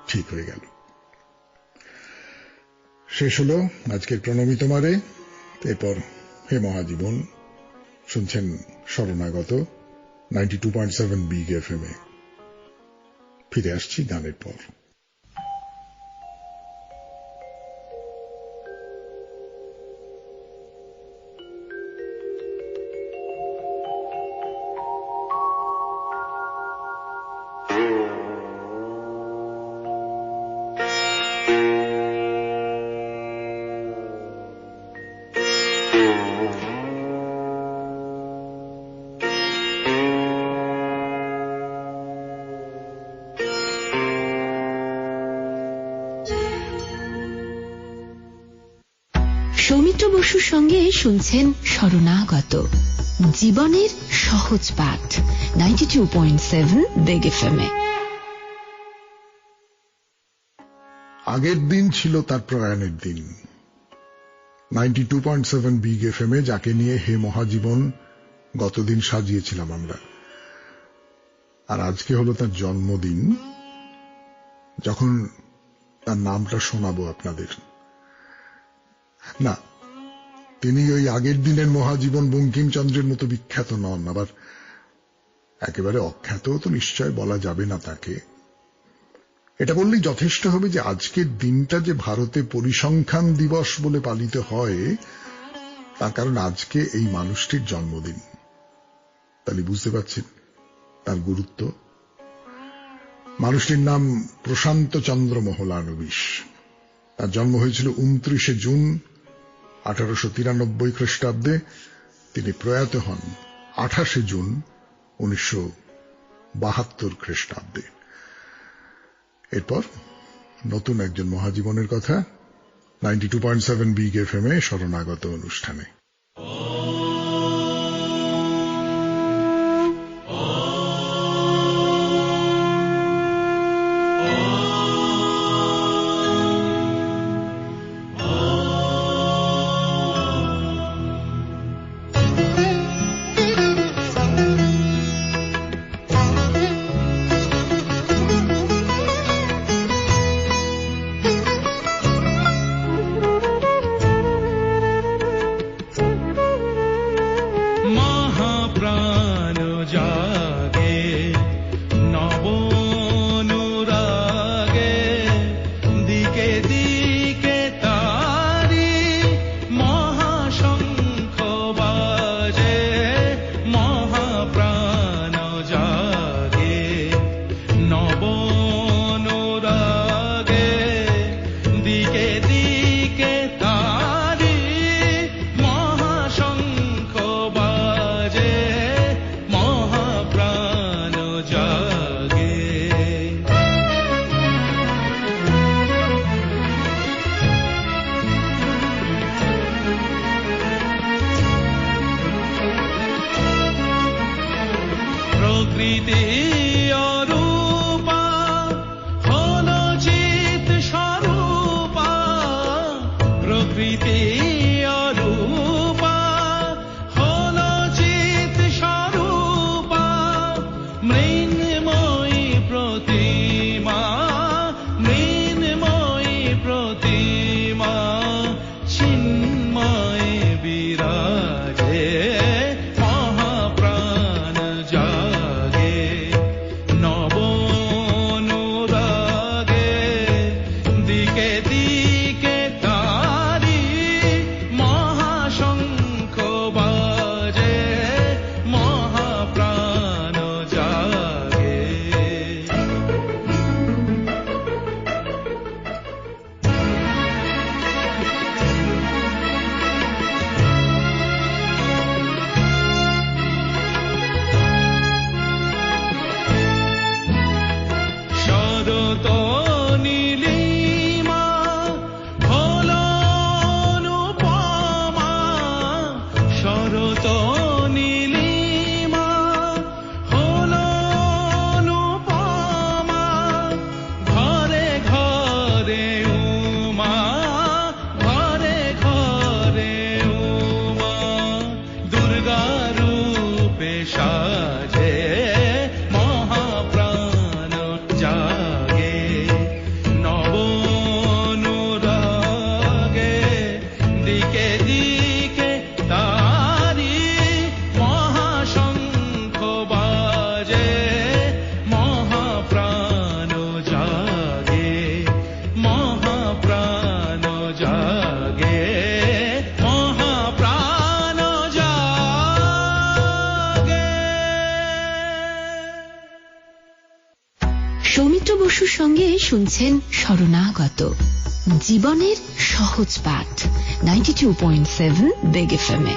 ঠিক হয়ে গেল। শেষ হলো আজকের প্রণমী তোমারে। এরপর হে মহাজীবন শুনছেন শরণাগত 92.7 বিগ এফএম এ। ফিরে আসছি গানের পর। সৌমিত্র বসুর সঙ্গে শুনছেন শরণাগত, জীবনের সহজ পাঠ 92.7 বিগ এফএম এ। আগের দিন ছিল তার প্রয়াণের দিন। 92.7 বিগ এফএম এ যাকে নিয়ে হে মহাজীবন গতদিন সাজিয়েছিলাম আমরা, আর আজকে হলো তার জন্মদিন, যখন তার নামটা শোনাবো আপনাদের। না, তিনি ওই আগের দিনের মহাজীবন বঙ্কিমচন্দ্রের মতো বিখ্যাত নন, আবার একেবারে অখ্যাত তো নিশ্চয় বলা যাবে না তাকে। এটা বললেই যথেষ্ট হবে যে আজকের দিনটা যে ভারতে পরিসংখ্যান দিবস বলে পালিত হয়, তার কারণ আজকে এই মানুষটির জন্মদিন। তাহলে বুঝতে পারছেন তার গুরুত্ব। মানুষটির নাম প্রশান্ত চন্দ্র মহলানবিশ। তার জন্ম হয়েছিল 29 জুন 1893 খ্রিস্টাব্দে। তিনি প্রয়াত হন 28 জুন 1972 খ্রিস্টাব্দে। এরপর নতুন একজন মহাজীবনের কথা 92.7 বিগ এফএম এ শরণাগত অনুষ্ঠানে। বিরাজে মহাপ্রাণ জাগে। সঙ্গে শুনছেন শরণাগত, জীবনের সহজ পাঠ 92.7 বিগ এফএম এ।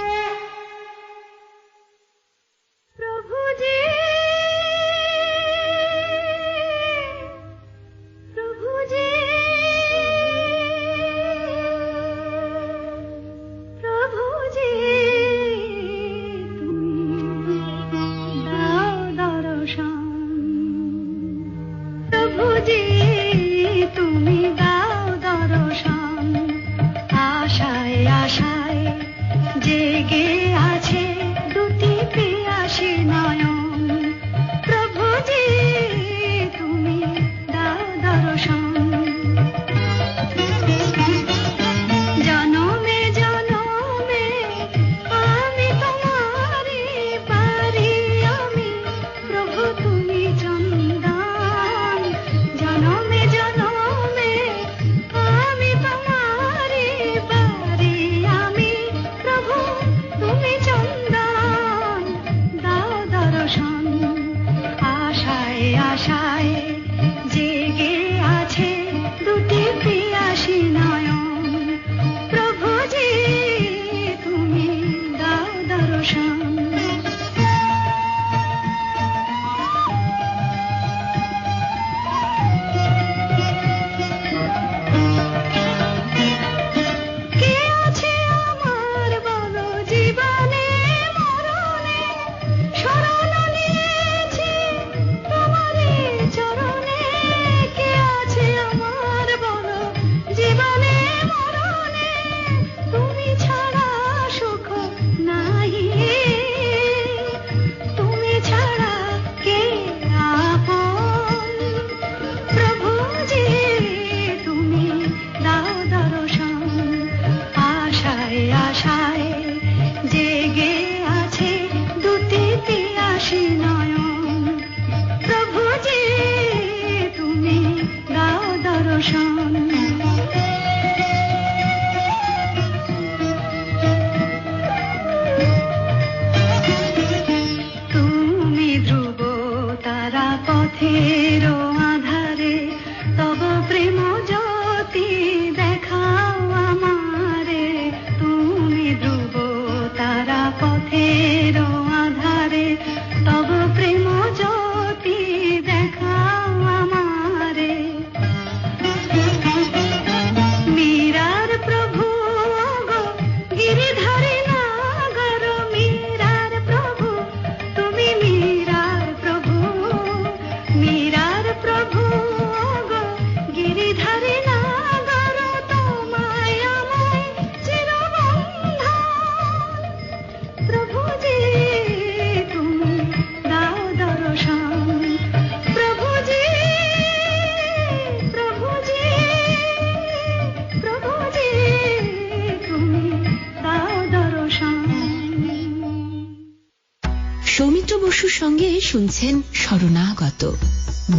সৌমিত্র বসুর সঙ্গে শুনছেন শরণাগত,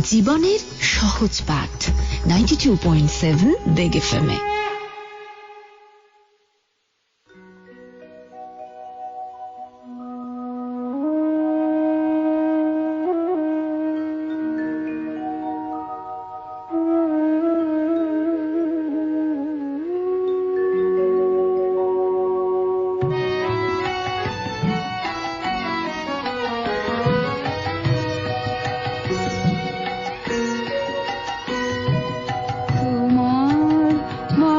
জীবনের সহজ পাঠ 92.7 বিগ এফএম এ। তোমার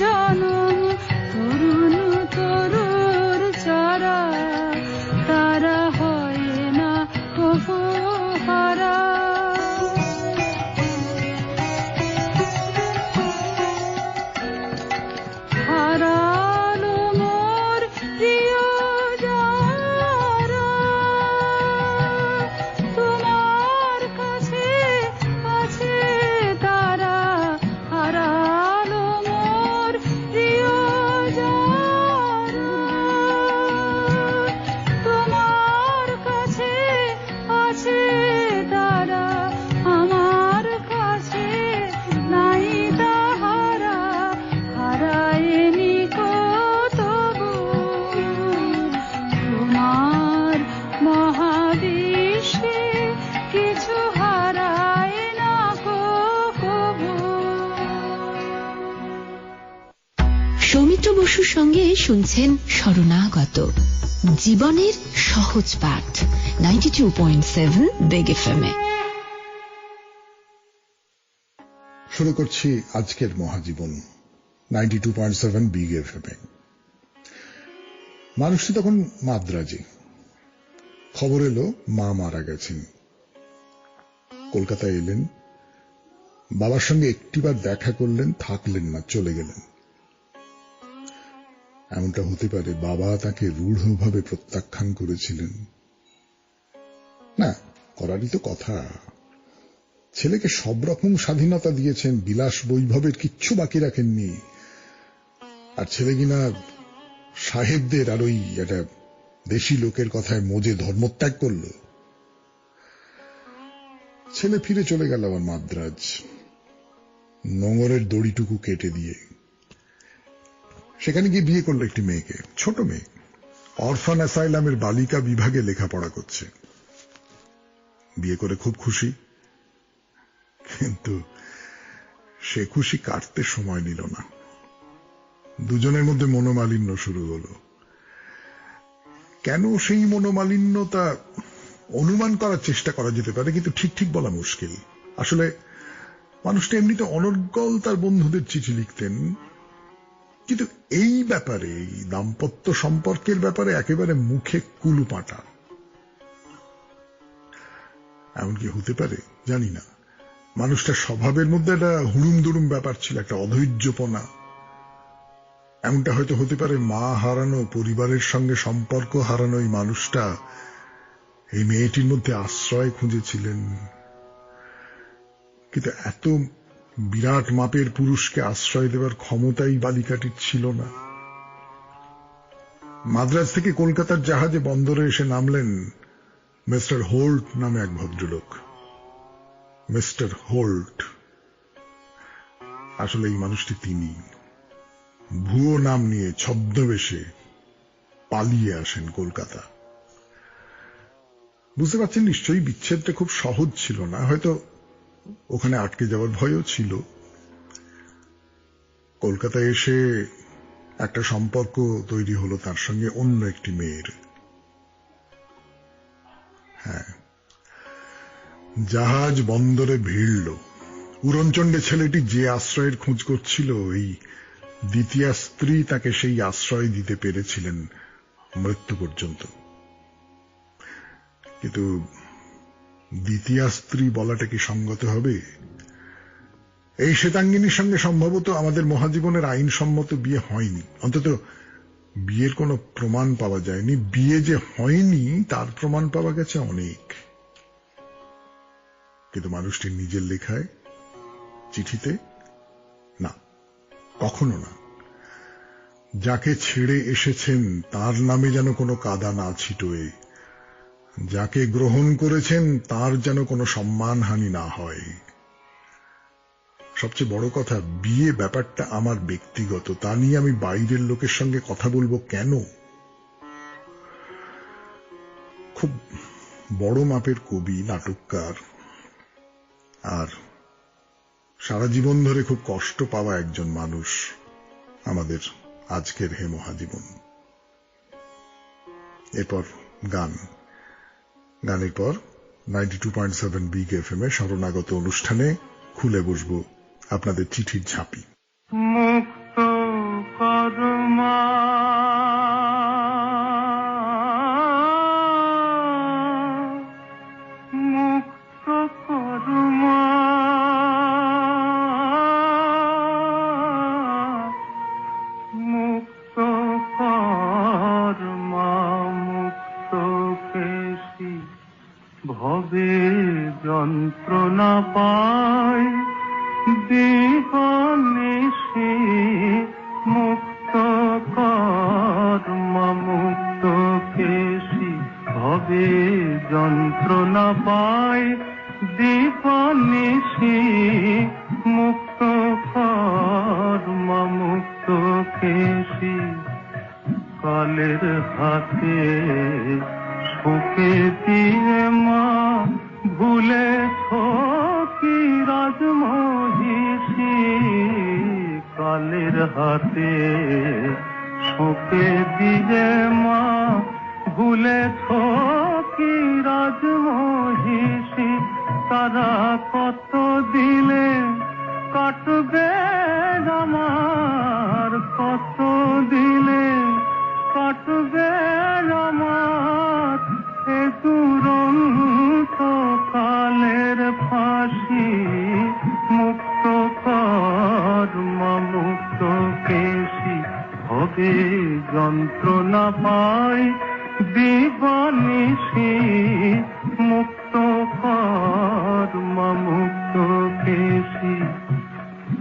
জনম তরুণ তরুর চারা তারা হয় না কবু হারা হারালো মোর প্রিয় যারা তোমার কাছে আছে তারা হারালো মোর প্রিয় যারা তোমার কাছে আছে তারা আমার কাছে নাই তাহারা হারায়নি কতবু তোমার মহাবিশ্বে কিছু হারায় না কবু। সৌমিত্র বসুর সঙ্গে শুনছেন শরণাগত, জীবনের সহজ পাঠ 92.7 বিগ এফএম এ। শুরু করছি আজকের মহাজীবন 92.7 বিগ এফএম এ। মানুষটি তখন মাদ্রাজে। খবর এলো মা মারা গেছেন। কলকাতায় এলেন, বাবার সঙ্গে একটিবার দেখা করলেন, থাকলেন না, চলে গেলেন। এমনটা হতে পারে বাবা তাকে রূঢ়ভাবে প্রত্যাখ্যান করেছিলেন? না, করারই তো কথা। ছেলেকে সব রকম স্বাধীনতা দিয়েছেন, বিলাস বৈভবের কিচ্ছু বাকি রাখেননি। আর ছেলে কিনা সাহেবদের আর ওই একটা দেশি লোকের কথায় মজে ধর্মত্যাগ করল। ছেলে ফিরে চলে গেল আবার মাদ্রাজ, নোঙরের দড়িটুকু কেটে দিয়ে। সেখানে গিয়ে বিয়ে করলো একটি মেয়েকে, ছোট মেয়ে, অরফান অ্যাসাইলামের বালিকা বিভাগে লেখাপড়া করছে। বিয়ে করে খুব খুশি, কিন্তু সে খুশি কাটতে সময় নিল না। দুজনের মধ্যে মনোমালিন্য শুরু হলো। কেন সেই মনোমালিন্য তা অনুমান করার চেষ্টা করা যেতে পারে, কিন্তু ঠিক ঠিক বলা মুশকিল। আসলে মানুষটা এমনিতে অনর্গল তার বন্ধুদের চিঠি লিখতেন, কিন্তু এই ব্যাপারে, এই দাম্পত্য সম্পর্কের ব্যাপারে একেবারে মুখে কুলুপাটা। এমনকি হতে পারে জানি না, মানুষটার স্বভাবের মধ্যে একটা হুড়ুম দুড়ুম ব্যাপার ছিল, একটা অধৈর্যপনা। এমনটা হয়তো হতে পারে মা হারানো, পরিবারের সঙ্গে সম্পর্ক হারানো এই মানুষটা এই মেয়েটির মধ্যে আশ্রয় খুঁজেছিলেন। কিন্তু এত বিরাট মাপের পুরুষকে আশ্রয় দেওয়ার ক্ষমতাই বালিকাটির ছিল না। মাদ্রাজ থেকে কলকাতার জাহাজে বন্দরে এসে নামলেন মিস্টার হোল্ট নামে এক ভদ্রলোক। মিস্টার হোল্ট, আসলে এই মানুষটি তিনি। ভুয়ো নাম নিয়ে ছদ্মবেশে পালিয়ে আসেন কলকাতা। বুঝতে পারছেন নিশ্চয়ই বিচ্ছেদটা খুব সহজ ছিল না, হয়তো ওখানে আটকে যাওয়ার ভয়ও ছিল। কলকাতায় এসে একটা সম্পর্ক তৈরি হলো তার সঙ্গে অন্য একটি মেয়ের। হ্যাঁ, জাহাজ বন্দরে ভিড়ল। উড়নচণ্ডে ছেলেটি যে আশ্রয়ের খোঁজ করছিল, এই দ্বিতীয় স্ত্রী তাকে সেই আশ্রয় দিতে পেরেছিলেন মৃত্যু পর্যন্ত। কিন্তু দ্বিতীয় স্ত্রী বলাটা কি সঙ্গত হবে? এই শ্বেতাঙ্গিনীর সঙ্গে সম্ভবত আমাদের মহাজীবনের আইনসম্মত বিয়ে হয়নি, অন্তত বিয়ের কোনো প্রমাণ পাওয়া যায়নি। বিয়ে যে হয়নি তার প্রমাণ পাওয়া গেছে অনেক। কিন্তু মানুষটির নিজের লেখায়, চিঠিতে না, কখনো না। যাকে ছেড়ে এসেছেন তার নামে যেন কোনো কাদা না ছিটোয়, যাকে গ্রহণ করেছেন তার যেন কোনো সম্মানহানি না হয়। সবচেয়ে বড় কথা, বিয়ে ব্যাপারটা আমার ব্যক্তিগত, তা নিয়ে আমি বাইরের লোকের সঙ্গে কথা বলবো কেন? খুব বড় মাপের কবি, নাটককার, আর সারা জীবন ধরে খুব কষ্ট পাওয়া একজন মানুষ আমাদের আজকের হে মহাজীবন। এরপর গান, গানের পর 92.7 বিগ এফএম এ শরণাগত অনুষ্ঠানে খুলে বসবো আপনাদের চিঠির ঝাঁপি। মুক্ত যন্ত্রণা পাই দিবানিশি মুক্ত কর্মা মুক্ত কেশি হবে যন্ত্রণা পাই দিবানিশি মুক্ত কর্মা মুক্ত কেশি কালের হাতে শোকে দিয়ে মা ভুলেছ কি রাজমহিষী কালের হাতে শোকে দিয়ে মা ভুলেছ কি রাজমহিষী তারা কত দিলে কাটবে আমার কত দিলে কাটবে আমার এ দুরন্ত কালের ফাঁসি মুক্ত কর্মা মুক্ত কেশি হবে যন্ত্রণা পাই দিবানিশি মুক্ত কর্মা মুক্ত কেশি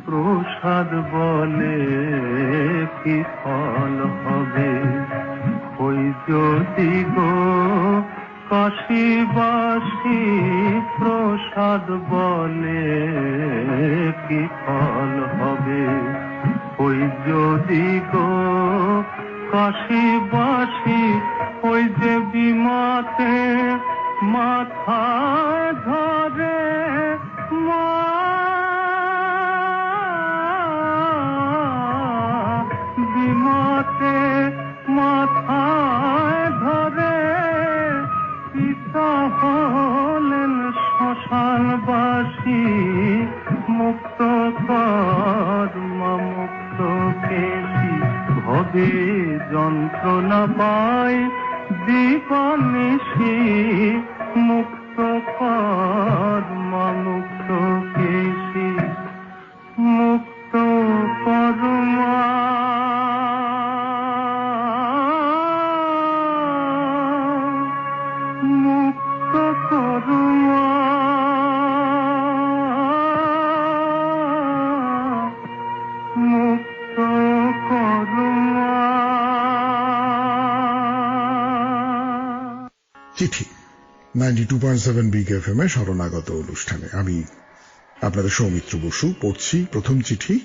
প্রসাদ বলে কি ফল হবে ওই যদি গো কাশীবাসী প্রসাদ বলে কি ফল হবে ওই যদি গো কাশীবাসী ওই যে বিমাতে মাথা ধরে মা বিমাতে মাথা ধরে পিতা হলেন শ্মশানবাসী মুক্ত কর্মা মুক্ত কেশি ভবে যন্ত্রণা পাই দিবানিশি মুক্ত কর্মা মুক্ত কেশি মুক্ত কর্মা মুক্ত কর্মা মুক্ত কর্মা। চিঠি 92.7 বিগ এফএম এ শরণাগত অনুষ্ঠানে আমি আপনাদের সৌমিত্র বসু পড়ছি প্রথম চিঠি।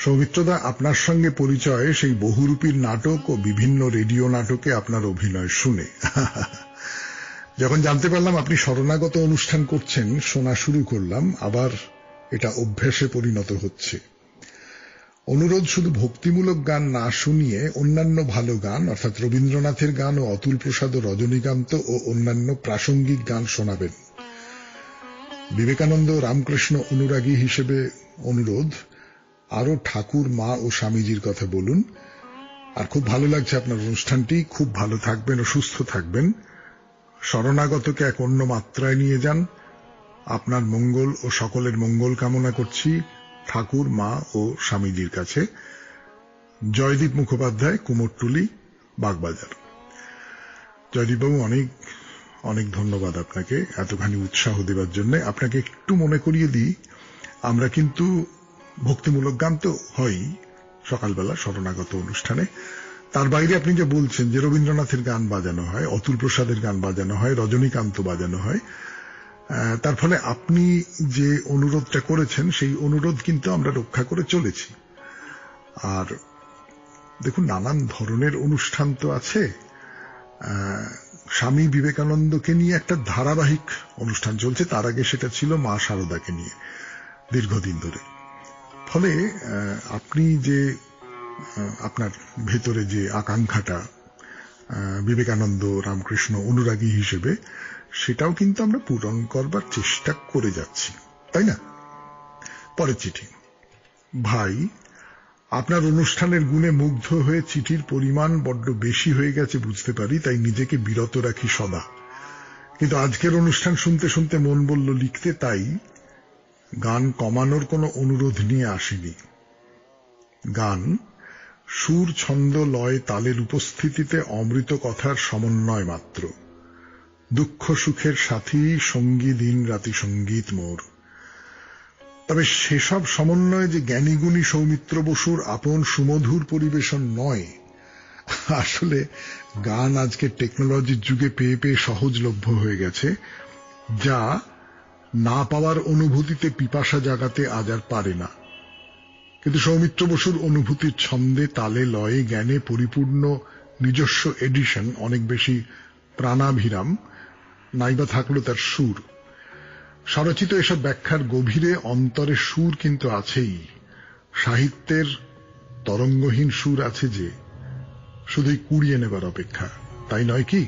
সৌমিত্রদা, আপনার সঙ্গে পরিচয় সেই বহুরূপীর নাটক ও বিভিন্ন রেডিও নাটকে আপনার অভিনয় শুনে। যখন জানতে পারলাম আপনি শরণাগত অনুষ্ঠান করছেন, শোনা শুরু করলাম, আবার এটা অভ্যাসে পরিণত হচ্ছে। অনুরোধ, শুধু ভক্তিমূলক গান না শুনিয়ে অন্যান্য ভালো গান অর্থাৎ রবীন্দ্রনাথের গান ও অতুল প্রসাদ ও রজনীকান্ত ও অন্যান্য প্রাসঙ্গিক গান শোনাবেন। বিবেকানন্দ রামকৃষ্ণ অনুরাগী হিসেবে অনুরোধ, আরো ঠাকুর মা ও স্বামীজির কথা বলুন। আর খুব ভালো লাগছে আপনার অনুষ্ঠানটি, খুব ভালো থাকবেন ও সুস্থ থাকবেন। শরণাগতকে এক অন্য মাত্রায় নিয়ে যান। আপনার মঙ্গল ও সকলের মঙ্গল কামনা করছি ঠাকুর মা ও স্বামীজির কাছে। জয়দীপ মুখোপাধ্যায়, কুমোরটুলি, বাগবাজার। জয়দীপবাবু, অনেক অনেক ধন্যবাদ আপনাকে এতখানি উৎসাহ দেওয়ার জন্য। আপনাকে একটু মনে করিয়ে দিই, আমরা কিন্তু ভক্তিমূলক গান তো হয় সকালবেলা শরণাগত অনুষ্ঠানে, তার বাইরে আপনি যে বলছেন যে রবীন্দ্রনাথের গান বাজানো হয়, অতুল প্রসাদের গান বাজানো হয়, রজনীকান্ত বাজানো হয়, তার ফলে আপনি যে অনুরোধটা করেছেন সেই অনুরোধ কিন্তু আমরা রক্ষা করে চলেছি। আর দেখুন, নানান ধরনের অনুষ্ঠান তো আছে। স্বামী বিবেকানন্দকে নিয়ে একটা ধারাবাহিক অনুষ্ঠান চলছে, তার আগে সেটা ছিল মা শারদাকে নিয়ে দীর্ঘদিন ধরে। ফলে আপনি যে আপনার ভেতরে যে আকাঙ্ক্ষাটা বিবেকানন্দ রামকৃষ্ণ অনুরাগী হিসেবে, সেটাও কিন্তু আমরা পূরণ করবার চেষ্টা করে যাচ্ছি, তাই না? পরের চিঠি। ভাই, আপনার অনুষ্ঠানের গুণে মুগ্ধ হয়ে চিঠির পরিমাণ বড্ড বেশি হয়ে গেছে বুঝতে পারি, তাই নিজেকে বিরত রাখি সদা। কিন্তু আজকের অনুষ্ঠান শুনতে শুনতে মন বলল লিখতে, তাই গান কমানোর কোনো অনুরোধ নিয়ে আসেনি। গান সুর, ছন্দ, লয়, তালের উপস্থিতিতে অমৃত কথার সমন্বয় মাত্র। দুঃখ সুখের সাথী, সঙ্গী দিন রাতি সঙ্গীত মোর। তবে সেসব সমন্বয়ে যে জ্ঞানীগুণী সৌমিত্র বসুর আপন সুমধুর পরিবেশন নয়, আসলে গান আজকে টেকনোলজির যুগে পেয়ে পেয়ে সহজলভ্য হয়ে গেছে, যা না পাওয়ার অনুভূতিতে পিপাসা জাগাতে আজ আর পারে না। কিন্তু সৌমিত্র বসুর অনুভূতির ছন্দে, তালে, লয়ে, জ্ঞানে পরিপূর্ণ নিজস্ব এডিশন অনেক বেশি প্রাণাভিরাম, নাইবা থাকলো তার সুর। স্বরচিত এসব ব্যাখ্যার গভীরে অন্তরে সুর কিন্তু আছেই, সাহিত্যের তরঙ্গহীন সুর আছে যে শুধুই কুড়িয়ে নেবার অপেক্ষা, তাই নয় কি?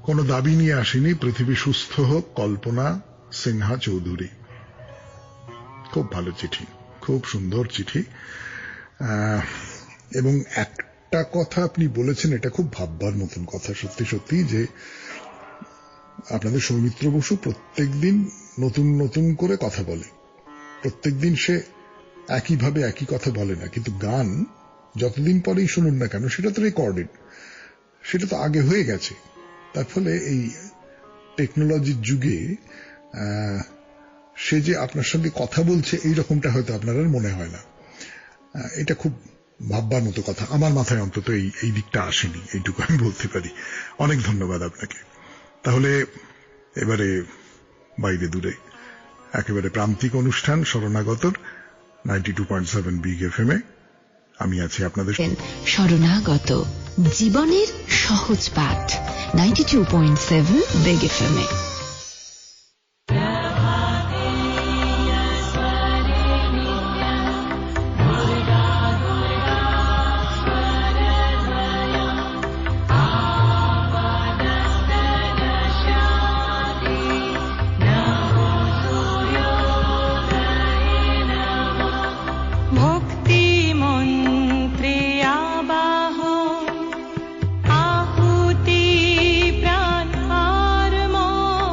কোন দাবি নিয়ে আসেনি পৃথিবী সুস্থ হোক, কল্পনা সিনহা চৌধুরী। খুব ভালো চিঠি, খুব সুন্দর চিঠি। এবং একটা কথা আপনি বলেছেন, এটা খুব ভাববার মতন কথা, সত্যি সত্যি, যে আপনাদের সৌমিত্র বসু প্রত্যেকদিন নতুন নতুন করে কথা বলে। প্রত্যেকদিন সে একইভাবে একই কথা বলে না, কিন্তু গান যতদিন পরেই শুনুন না কেন সেটা তো রেকর্ডেড, সেটা তো আগে হয়ে গেছে। তার ফলে এই টেকনোলজির যুগে সে যে আপনার সঙ্গে কথা বলছে এই রকমটা হয়তো আপনার আর মনে হয় না। এটা খুব ভাববার মতো কথা, আমার মাথায় অন্তত এই দিকটা আসেনি, এইটুকু আমি বলতে পারি। অনেক ধন্যবাদ আপনাকে। তাহলে এবারে বাইরে দূরে একেবারে প্রান্তিক অনুষ্ঠান শরণাগতর 92.7 বিগ এফএম-এ আমি আছি আপনাদের। শরণাগত, জীবনের সহজ পাঠ, 92.7 বিগ এফএম-এ। আহুতি প্রাণ আর মন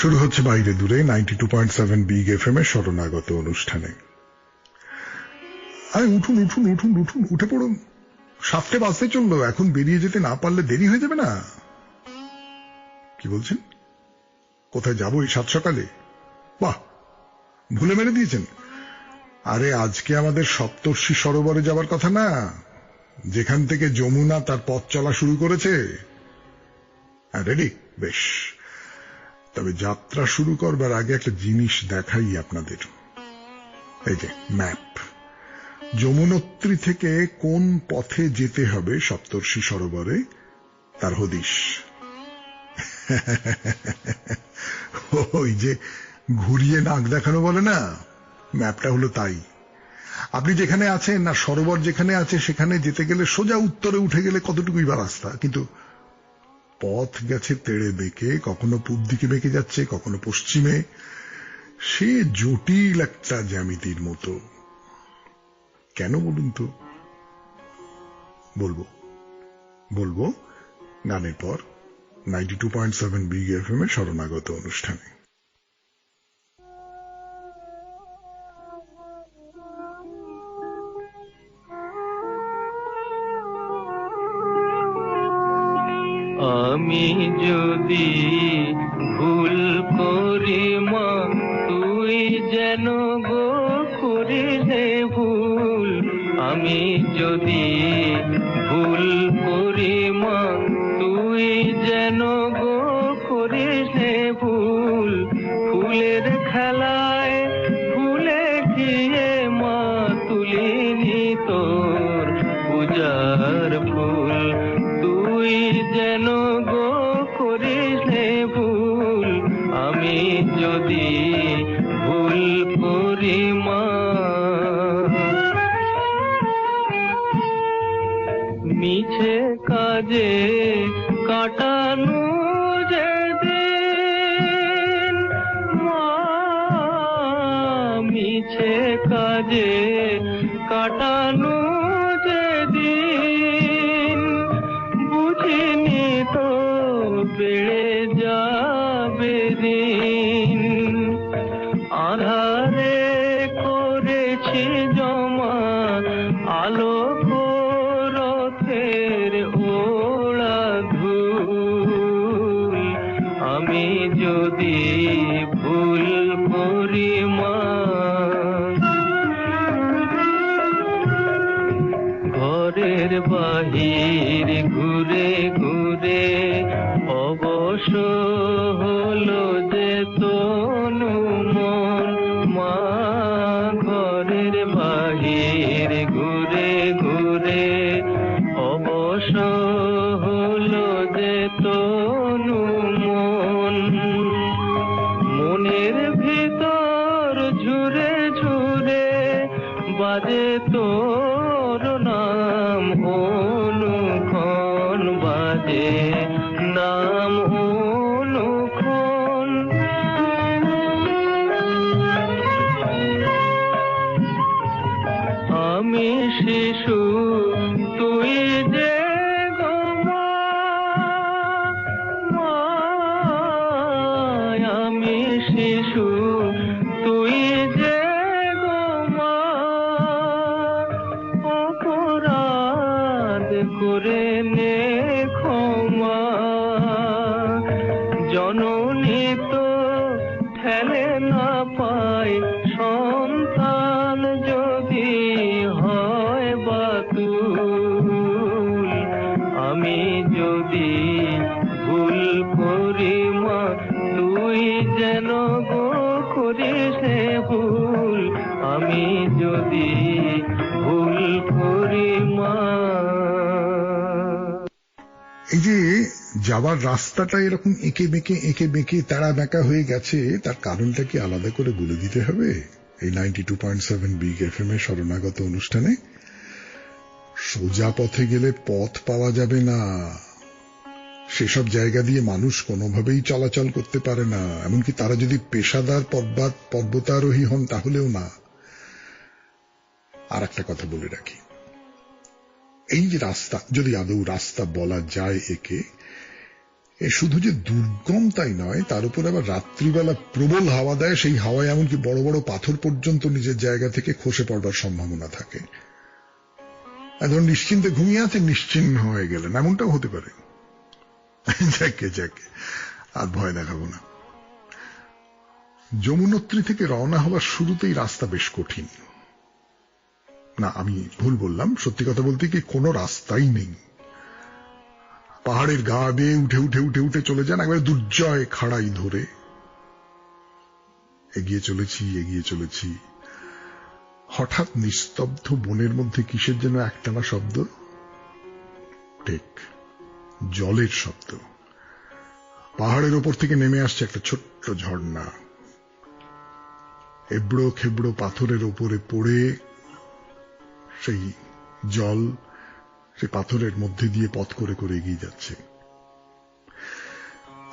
শুরু হচ্ছে বাইরে দূরে 92.7 বিগ এফএম এর শরণাগত অনুষ্ঠানে। আরে উঠুন উঠুন উঠুন উঠুন, উঠে পড়ুন, 7টে বাজতে চললো, এখন বেরিয়ে যেতে না পারলে দেরি হয়ে যাবে না। কি বলছেন? কোথায় যাবো এই 7 সকালে? বাহ, ভুলে মেরে দিয়েছেন। আরে আজকে আমাদের সপ্তর্ষি সরোবরে যাবার কথা না, যেখান থেকে যমুনা তার পথ চলা শুরু করেছে। রেডি? বেশ, তবে যাত্রা শুরু করবার আগে একটা জিনিস দেখাই আপনাদের। এই যে ম্যাপ, যমুনোত্রী থেকে কোন পথে যেতে হবে সপ্তর্ষি সরোবরে তার হদিশ। ওই যে ঘুরিয়ে নাক দেখানো বলে না, ম্যাপটা হলো তাই। আপনি যেখানে আছেন না, সরোবর যেখানে আছে সেখানে যেতে গেলে সোজা উত্তরে উঠে গেলে কতটুকুই বা রাস্তা, কিন্তু পথ গেছে তেড়ে বেঁকে, কখনো পূব দিকে বেঁকে যাচ্ছে, কখনো পশ্চিমে। সে জটিল একটা জ্যামিতির মতো। কেন বলুন তো? বলবো গানের পর 92.7 বিগ এফএম এর শরণাগত অনুষ্ঠানে। আমি যদি ভুল করি মা, তুই যেন গো করিলে ভুল। আমি যদি ভুল করি মা, তুই যেন গো করিলে ভুল। ফুলের খেলায় ভুলে গিয়ে মা, তুলিনি তোর পূজার ফুল। তুই যেন গো করিলে ভুল। আমি যদি ভুল করি মা, মিছে কাজে কাটানো যেদিন মা, মিছে কাজে কাটানো যেদিন, বুঝিনি তো বেড়ে যাবে দিন। আধারে করেছি জমা আলো রথের ওড়া ধুল। আমি যদি ভুল করি মা, ঘরের বাহির ঘুরে ঘুরে অবশ হলো যে তনু মন মা। ঘরের বাহির ঘুরে ঘুরে অবশ হলো যে তনু মন। মনের ভিতর ঝুরে ঝুরে বাজে তোর নাম অনুক্ষণ, বাজে নাম অনুক্ষণ। আমি শিশু তুই যে গো মা, আমি শিশু তুই যে গো মা। অপরাধ করে নে ক্ষমা, জননী তো ঠেলে না পায় সন্তান যদি হয় বাতুল। আমি যদি ভুল করি মা, তুই যেন গো করিস ভুল। আমি যদি ভুল করি মা। এই যে যাবার রাস্তাটা এরকম এঁকে বেঁকে তাড়া বেঁকা হয়ে গেছে, তার কারণটা কি আলাদা করে বলে দিতে হবে এই 92.7 বিগ এফএম এর শরণাগত অনুষ্ঠানে? সোজা পথে গেলে পথ পাওয়া যাবে না, সেসব জায়গা দিয়ে মানুষ কোনোভাবেই চলাচল করতে পারে না, এমনকি তারা যদি পেশাদার পর্বতারোহী হন তাহলেও না। আর একটা কথা বলে রাখি, এই যে রাস্তা, যদি আদৌ রাস্তা বলা যায় একে, এ শুধু যে দুর্গম তাই নয়, তার উপর আবার রাত্রিবেলা প্রবল হাওয়া দেয়, সেই হাওয়ায় এমনকি বড় বড় পাথর পর্যন্ত নিজের জায়গা থেকে খসে পড়বার সম্ভাবনা থাকে। এখন নিশ্চিন্তে ঘুমিয়ে আছেন, নিশ্চিন্ন হয়ে গেলেন, এমনটাও হতে পারে। যাকে যাকে আর ভয় দেখাবো না। যমুনোত্রী থেকে রওনা হওয়ার শুরুতেই রাস্তা বেশ কঠিন। না, আমি ভুল বললাম, সত্যি কথা বলতে কি কোনো রাস্তাই নেই। পাহাড়ের গা বেয়ে উঠে উঠে উঠে উঠে চলে যান একবারে দুর্জয় খাড়াই ধরে। এগিয়ে চলেছি, হঠাৎ নিস্তব্ধ বনের মধ্যে কিসের যেন একটানা শব্দ। ঠিক জলের শব্দ। পাহাড়ের ওপর থেকে নেমে আসছে একটা ছোট্ট ঝর্ণা। এবড়ো খেবড়ো পাথরের ওপরে পড়ে সেই জল সে পাথরের মধ্যে দিয়ে পথ করে করে এগিয়ে যাচ্ছে।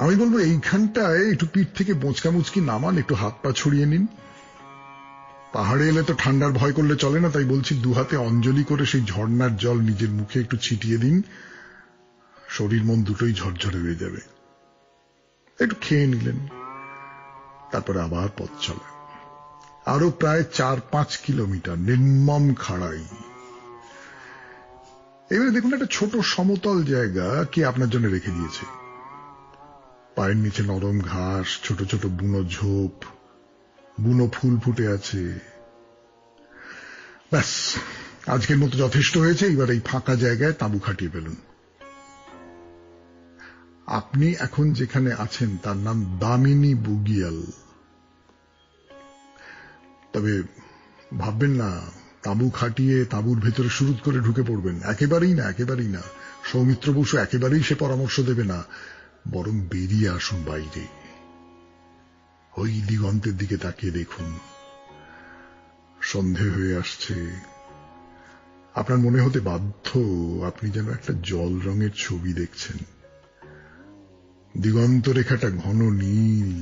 আমি বলবো এইখানটায় একটু পিঠ থেকে বোঁচকা মুচকি নামান, একটু হাত পা ছড়িয়ে নিন। পাহাড়ে এলে তো ঠান্ডার ভয় করলে চলে না, তাই বলছি দুহাতে অঞ্জলি করে সেই ঝর্ণার জল নিজের মুখে একটু ছিটিয়ে দিন, শরীর মন দুটোই ঝরঝরে হয়ে যাবে। একটু খেয়ে নিলেন, তারপরে আবার পথ চলা। আরো প্রায় 4-5 কিলোমিটার নির্মম খাড়াই। এবারে দেখুন একটা ছোট সমতল জায়গা কে আপনার জন্য রেখে দিয়েছে। পায়ের নিচে নরম ঘাস, ছোট ছোট বুনো ঝোপ, বুনো ফুল ফুটে আছে। ব্যাস, আজকের মতো যথেষ্ট হয়েছে। এবার এই ফাঁকা জায়গায় তাঁবু খাটিয়ে ফেলুন। আপনি এখন যেখানে আছেন তার নাম দামিনী বুগিয়াল। তবে ভাববেন না তাঁবু খাটিয়ে তাঁবুর ভেতরে সুরুৎ করে ঢুকে পড়বেন, একেবারেই না। সৌমিত্র বসু একেবারেই সে পরামর্শ দেবে না, বরং বেরিয়ে আসুন বাইরে। ওই দিগন্তের দিকে তাকিয়ে দেখুন, সন্ধে হয়ে আসছে। আপনার মনে হতে বাধ্য আপনি যেন একটা জল রঙের ছবি দেখছেন। দিগন্ত রেখাটা ঘন নীল।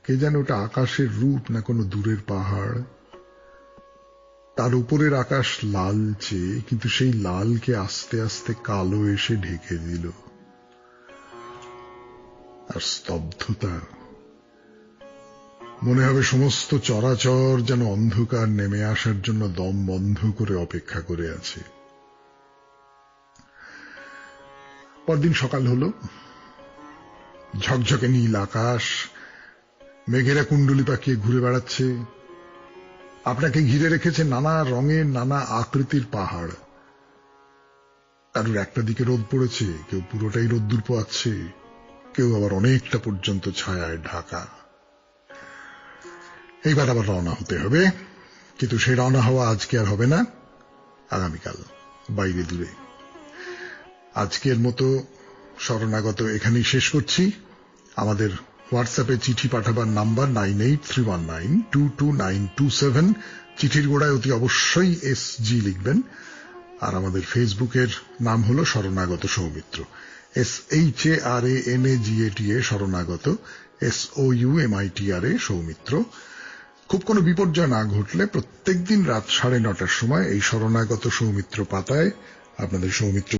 কে যেন ওটা আকাশের রূপ না কোনো দূরের পাহাড়। তার উপরের আকাশ লালচে, কিন্তু সেই লালকে আস্তে আস্তে কালো এসে ঢেকে দিল। আর স্তব্ধতা, মনে হবে সমস্ত চরাচর যেন অন্ধকার নেমে আসার জন্য দম বন্ধ করে অপেক্ষা করে আছে। পরদিন সকাল হলো, ঝকঝকে নীল আকাশ, মেঘেরা কুণ্ডলি পাকিয়ে ঘুরে বেড়াচ্ছে। আপনাকে ঘিরে রেখেছে নানা রঙের নানা আকৃতির পাহাড়। কারোর একটা দিকে রোদ পড়েছে, কেউ পুরোটাই রোদ্দুর পোয়াচ্ছে, কেউ আবার অনেকটা পর্যন্ত ছায়ায় ঢাকা। এইবার আবার রওনা হতে হবে, কিন্তু সেই রওনা হওয়া আজকে আর হবে না, আগামীকাল বাইরে দূরে। আজকের মতো শরণাগত এখানেই শেষ করছি। আমাদের হোয়াটসঅ্যাপে চিঠি পাঠাবার নাম্বার 9831922927। চিঠির গোড়ায় অতি অবশ্যই SG লিখবেন। আর আমাদের ফেসবুকের নাম হলো শরণাগত সৌমিত্র, SHARANAGATA শরণাগত, SOUMITRA সৌমিত্র। খুব কোনো বিপর্যয় না ঘটলে প্রত্যেকদিন রাত 9:30টার সময় এই শরণাগত সৌমিত্র পাতায় আপনাদের সৌমিত্র